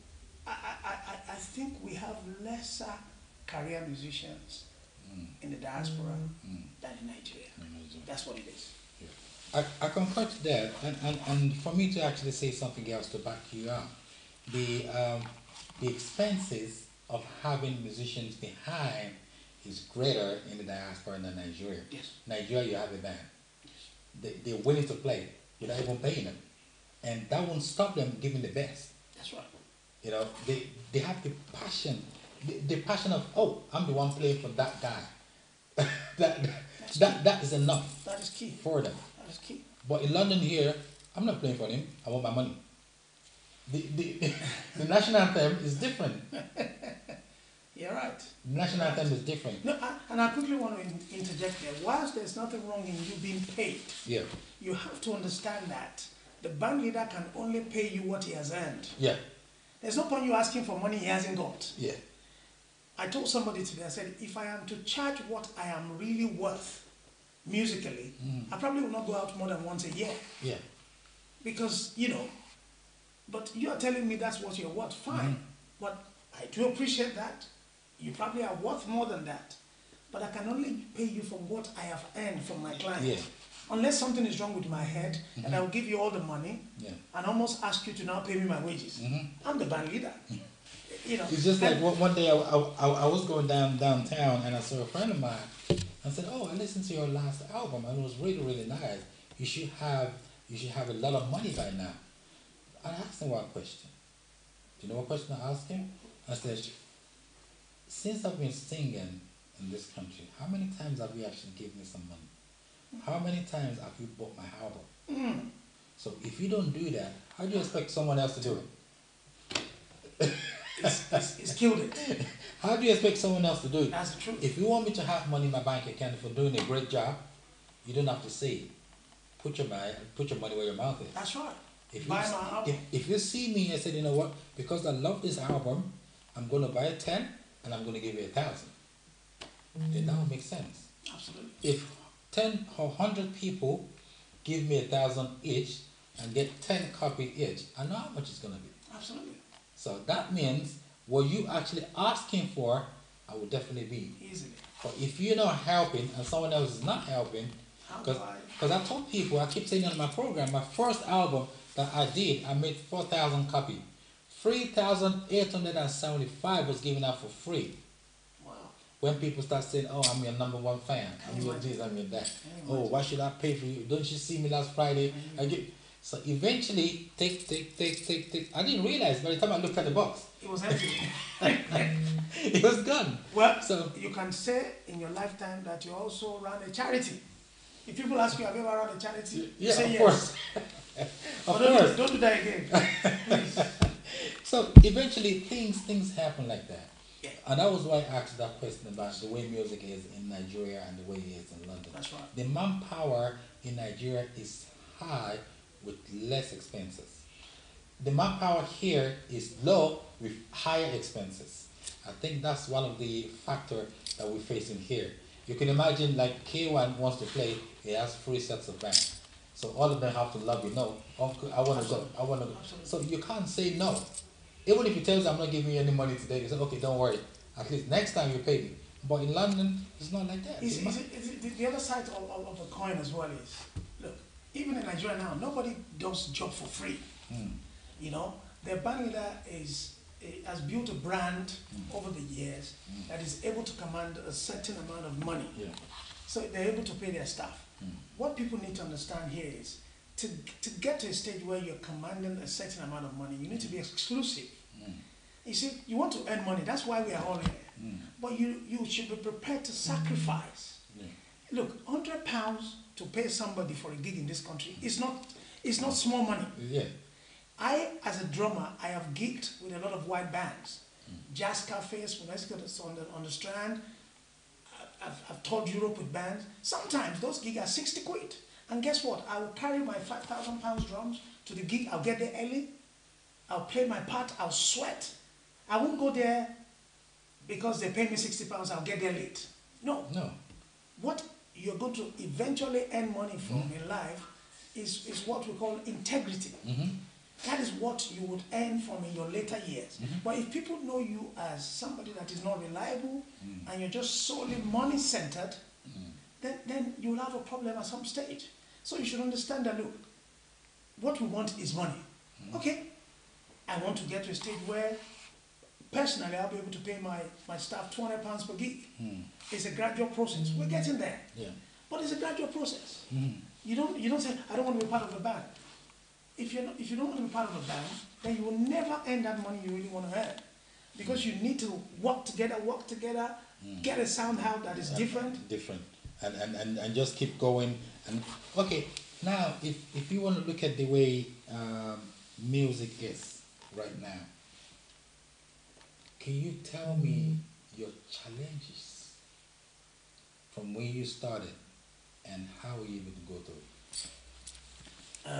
I think we have lesser career musicians in the diaspora than in Nigeria. That's what it is. I concur to that, and for me to actually say something else to back you up, the expenses of having musicians behind is greater in the diaspora than Nigeria. Yes. Nigeria, you have a band. They're willing to play. You're not even paying them. And that won't stop them giving the best. That's right. You know, they have the passion. The passion of, oh, I'm the one playing for that guy. that is enough. That is key. For them. That is key. But in London here, I'm not playing for him. I want my money. The national anthem is different. You're right. The national anthem is different. No, and I quickly want to interject there. Whilst there's nothing wrong in you being paid, Yeah. you have to understand that the band leader can only pay you what he has earned. Yeah. There's no point you asking for money he hasn't got. Yeah. I told somebody today, I said, if I am to charge what I am really worth musically, I probably will not go out more than once a year. Yeah. Because, you know, but you are telling me that's what you're worth, fine. But I do appreciate that. You probably are worth more than that. But I can only pay you from what I have earned from my client. Yeah. Unless something is wrong with my head, and I will give you all the money, and almost ask you to now pay me my wages. I'm the band leader. You know, it's just like one day I was going downtown and I saw a friend of mine. I said, "Oh, I listened to your last album and it was really, really nice. You should have a lot of money by now." I asked him one question. Do you know what question I asked him? I said, "Since I've been singing in this country, how many times have you actually given me some money? How many times have you bought my album? So if you don't do that, how do you expect someone else to do it?" It's killed it. How do you expect someone else to do it? That's the truth. If you want me to have money in my bank account for doing a great job, you don't have to say it. Put your money where your mouth is. That's right. If you see me and say, you know what, because I love this album, I'm going to buy a 10 and I'm going to give you 1,000. Then that would make sense. Absolutely. If 10 or 100 people give me 1,000 each and get 10 copies each, I know how much it's going to be. Absolutely. So that means what you actually asking for, I will definitely be. Easily. But if you're not helping and someone else is not helping, because I told people, I keep saying on my program, my first album that I did, I made 4,000 copies. 3,875 was given out for free. Wow. When people start saying, "Oh, I'm your #1 fan, I'm your this, I'm your that. Oh, why should I pay for you? Don't you see me last Friday?" So eventually, take. I didn't realize by the time I looked at the box, it was empty. It was gone. Well, so you can say in your lifetime that you also ran a charity. If people ask you, have you ever run a charity? You say of yes. Course. Of course. Don't do that again. Please. So eventually, things happen like that. Yeah. And that was why I asked that question about the way music is in Nigeria and the way it is in London. That's right. The manpower in Nigeria is high with less expenses. The manpower here is low with higher expenses. I think that's one of the factors that we're facing here. You can imagine like K1 wants to play, he has 3 sets of bands. So all of them have to love you. No, uncle, I want to go. I want to go. So you can't say no. Even if he tells you, "I'm not giving you any money today," you say, "Okay, don't worry. At least next time you pay me." But in London, it's not like that. The other side of the coin as well is, look, even in Nigeria now, nobody does job for free. You know, their band leader has built a brand over the years that is able to command a certain amount of money. Yeah. So they're able to pay their staff. What people need to understand here is, to get to a stage where you're commanding a certain amount of money, you need to be exclusive. You see, you want to earn money, that's why we are all here. But you should be prepared to sacrifice. Look, £100 to pay somebody for a gig in this country is not small money. Yeah. I, as a drummer, I have gigged with a lot of white bands. Jazz cafes, when I was on the Strand, I've toured Europe with bands. Sometimes those gigs are 60 quid. And guess what? I will carry my 5,000 pounds drums to the gig. I'll get there early. I'll play my part. I'll sweat. I won't go there because they pay me £60. I'll get there late. No. What you're going to eventually earn money from in life is what we call integrity. That is what you would earn from in your later years. But if people know you as somebody that is not reliable and you're just solely money-centered, then you'll have a problem at some stage. So you should understand that, look, what we want is money. Okay, I want to get to a stage where personally, I'll be able to pay my staff £200 per gig. It's a gradual process. We're getting there. Yeah. But it's a gradual process. You don't say, I don't want to be part of the band. If you don't want to be part of the band, then you will never earn that money you really want to earn. Because you need to work together, get a sound out that is different. And just keep going. And okay, now if you want to look at the way music is right now, can you tell me your challenges from where you started and how were you able to go through it?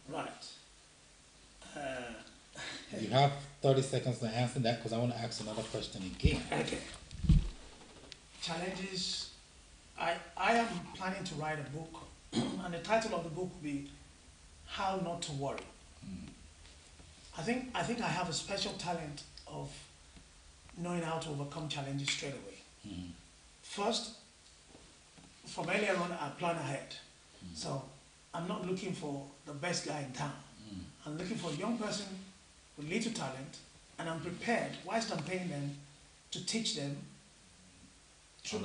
Right. You have 30 seconds to answer that because I want to ask another question again. Okay. Challenges. I am planning to write a book, and the title of the book will be How Not to Worry. I think I have a special talent of knowing how to overcome challenges straight away. First, from earlier on, I plan ahead. So I'm not looking for the best guy in town. I'm looking for a young person with little talent, and I'm prepared, whilst I'm paying them, to teach them. Do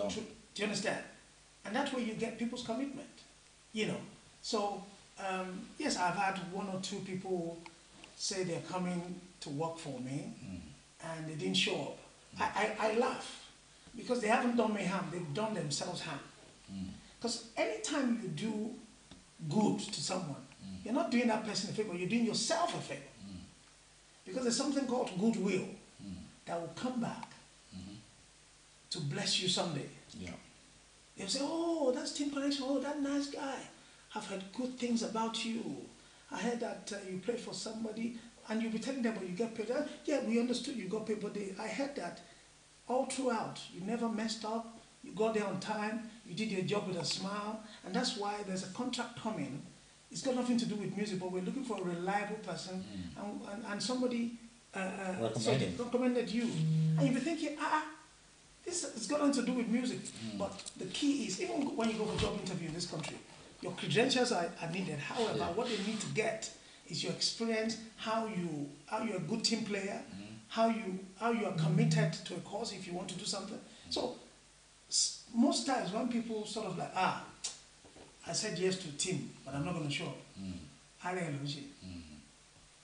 you understand? And that way you get people's commitment, So, yes, I've had one or two people say they're coming to work for me, and they didn't show up. I laugh, because they haven't done me harm, they've done themselves harm. Because anytime you do good to someone, you're not doing that person a favor, you're doing yourself a favor. Because there's something called goodwill that will come back to bless you someday. Yeah. They'll say, oh, that's Team Connection, oh, that nice guy. I've heard good things about you. I heard that you played for somebody, and you'll be telling them, you get paid. Yeah, we understood you got paid, but I heard that all throughout, you never messed up, you got there on time, you did your job with a smile, and that's why there's a contract coming. It's got nothing to do with music, but we're looking for a reliable person, and somebody recommended you. And you'll be thinking, this has got nothing to do with music. But the key is, even when you go for a job interview in this country, your credentials are needed. However, what they need to get is your experience, how you're a good team player, how you are committed to a cause if you want to do something. So most times when people sort of like, I said yes to a team, but I'm not going to show up. Do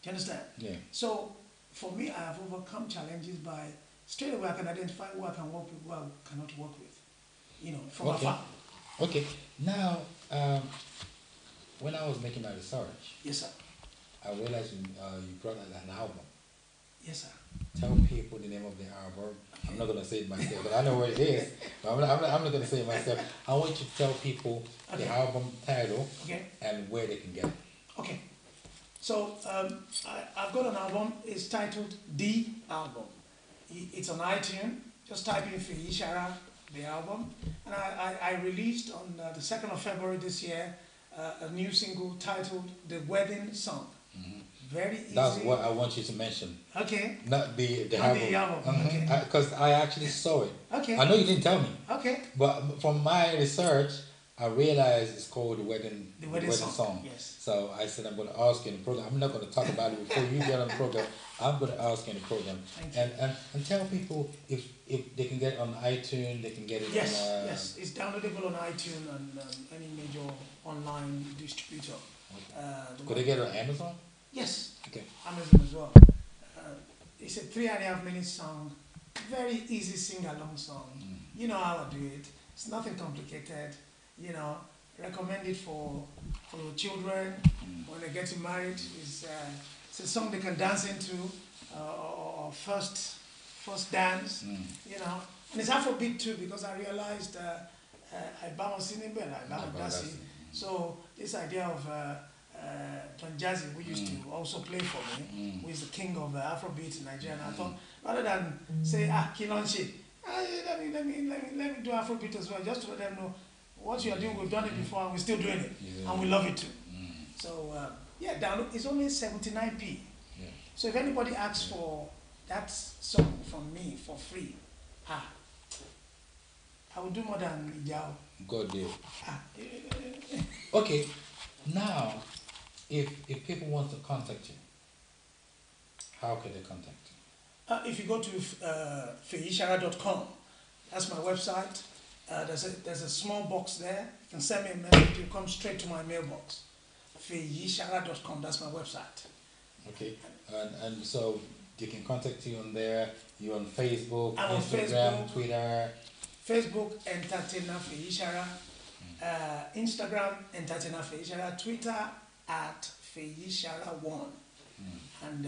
you understand? Yeah. So for me, I have overcome challenges by straight away I can identify who I can work with, who I cannot work with. From afar. Okay. Now, when I was making my research, yes, sir, I realized you brought an album. Yes, sir. Tell people the name of the album. I'm not going to say it myself, but I know where it is. But I'm not going to say it myself. I want you to tell people the album title and where they can get it. Okay. So I've got an album. It's titled The Album. It's on iTunes. Just type in Feyisara, the album. And I released on the 2nd of February this year a new single titled The Wedding Song. Very easy. That's what I want you to mention. Okay. Not the Not album. the album. Okay. Because I actually saw it. Okay. I know you didn't tell me. Okay. But from my research, I realized it's called The Wedding Song. Yes. So I said I'm going to ask you in the program. I'm not going to talk about it before you get on the program. I'm going to ask you in the program. And tell people if they can get it on iTunes, they can get it yes, on... Yes, it's downloadable on iTunes and any major online distributor. Could they get it on Amazon? Yes. Okay. Amazon as well. It's a 3.5-minute song. Very easy sing-along song. You know how I do it. It's nothing complicated. Recommend it for your children when they're getting married. It's a song they can dance into, or first dance. And it's Afrobeat too, because I realized I bounce in it, I bounce. So this idea of John Jazzy, who used to also play for me, who is the king of Afrobeat in Nigeria, and I thought rather than say Kilonshi, let me do Afrobeat as well, just to let them know what you are doing. We've done it before, and we're still doing it, and we love it too. So download. It's only 79p. Yeah. So if anybody asks for that song from me for free, I will do more than Ijao. God deal. Okay, now, if people want to contact you, how can they contact you? If you go to Feyisara.com, that's my website. There's a small box there. You can send me a mail. It will come straight to my mailbox. Feyisara.com, that's my website. Okay, and so they can contact you on there. You're on Facebook, I'm Instagram, on Facebook, Twitter. Facebook, Entertainer Feyisara. Instagram, Entertainer Feyisara. Twitter, at Feyisara1. And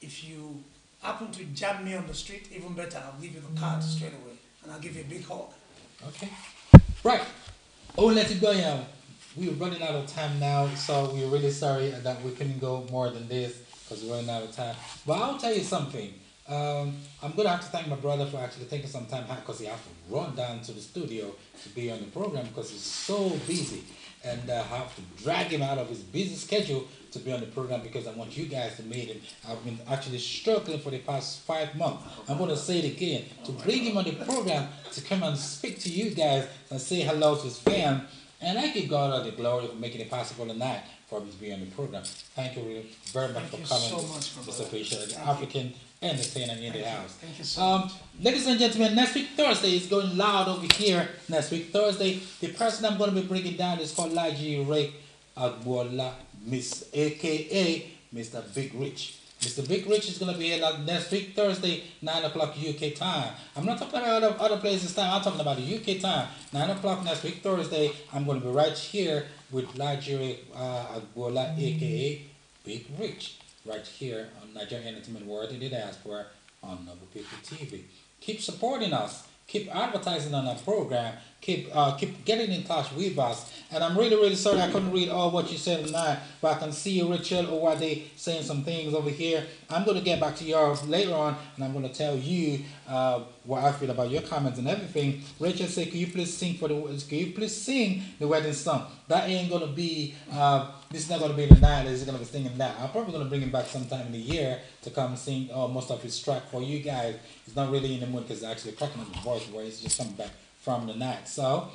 if you happen to jam me on the street, even better, I'll give you the card straight away. And I'll give you a big hug. Okay. Right. Oh, let it go, yeah. We're running out of time now, so we're really sorry that we couldn't go more than this because we're running out of time. But I'll tell you something. I'm going to have to thank my brother for actually taking some time out because he has to run down to the studio to be on the program because he's so busy. And I have to drag him out of his busy schedule to be on the program because I want you guys to meet him. I've been actually struggling for the past 5 months. I'm going to say it again, to bring him on the program to come and speak to you guys and say hello to his fans. And I give God all the glory for making it possible tonight for him to be on the program. Thank you really very much for coming. So much, Mr. Fisher, the African entertainer in the house. Thank you so much. Ladies and gentlemen, next week Thursday is going loud over here. Next week Thursday, the person I'm going to be bringing down is called Laji Ray Agbola, Miss AKA Mr. Big Rich. Mr. Big Rich is going to be here next week Thursday, 9 o'clock UK time. I'm not talking about other places time. I'm talking about the UK time. 9 o'clock next week Thursday. I'm going to be right here with Laji Ray Agbola, AKA Big Rich. Right here on Nigerian Entertainment World in the Diaspora on Noble People TV. Keep supporting us. Keep advertising on our program. Keep getting in touch with us. And I'm really, really sorry I couldn't read all what you said tonight, but I can see Rachel Owade saying some things over here. I'm going to get back to you later on, and I'm going to tell you what I feel about your comments and everything. Rachel said, "Can you please sing the wedding song?" That ain't going to be. This is not going to be the night. He's going to be singing that. I'm probably going to bring him back sometime in the year to come sing most of his track for you guys. He's not really in the mood because he's actually cracking on the voice where he's just coming back from the night. So,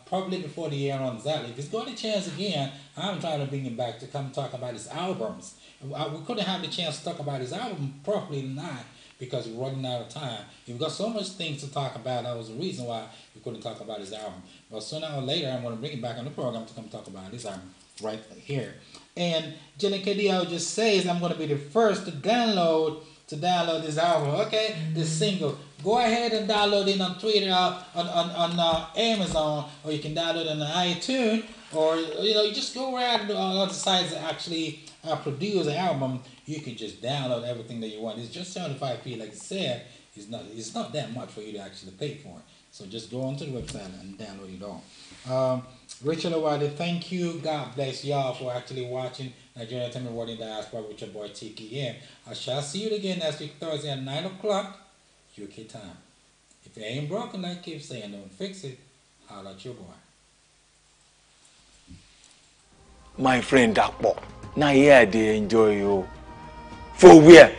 probably before the year runs out, if he's got a chance again, I'm trying to bring him back to come talk about his albums. We couldn't have the chance to talk about his album properly tonight because we're running out of time. We've got so much things to talk about. That was the reason why we couldn't talk about his album. But sooner or later, I'm going to bring him back on the program to come talk about his album right here. And Jenny KDL just says I'm going to be the first to download this album, okay? This single. Go ahead and download it on Twitter, on Amazon, or you can download it on iTunes, or you just go around on other sites that actually produce an album. You can just download everything that you want. It's just 75p, like I said. It's not that much for you to actually pay for it. So just go onto the website and download it all. Rachel Owade, thank you. God bless y'all for actually watching Nigerian Entertainment World in Diaspora with your boy TKM. I shall see you again next week Thursday at 9 o'clock UK time. If it ain't broken, like I keep saying, don't fix it. Holla at your boy. My friend Dakpo, now here I dey enjoy you. For where?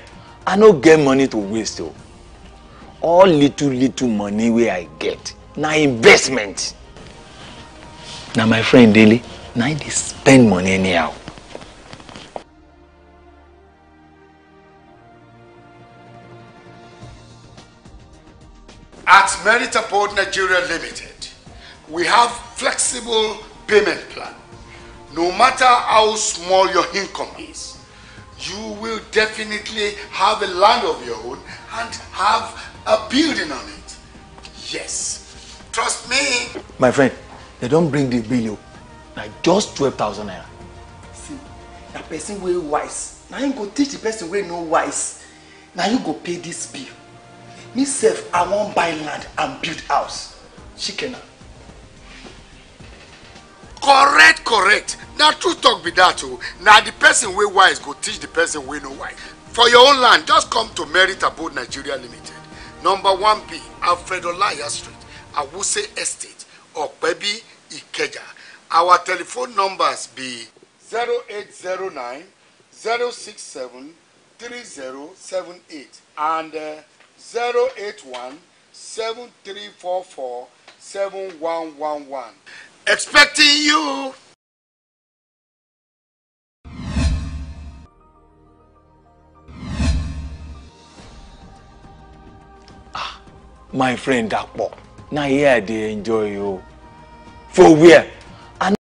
I no get money to waste. All little money where I get, now investment. Now my friend Daily, now they spend money anyhow. At Meritable Nigeria Limited, we have flexible payment plan. No matter how small your income is, you will definitely have a land of your own and have a building on it. Yes, trust me. My friend, they don't bring the bill, like just 12,000 naira. See, that person way wise. Now you go teach the person way no wise. Now you go pay this bill. Myself, I won't buy land and build house. Chicken. Correct. Now true talk be that too. Now the person way wise go teach the person way no wise. For your own land, just come to Meritable Nigeria Limited. Number 1B, Alfredo Laya Street, Awuse Estate, Okpebi, Ikeja. Our telephone numbers be 0809 067 3078 and 081 7344 7111. Expecting you. My friend Dapo. Now here they enjoy you. For where?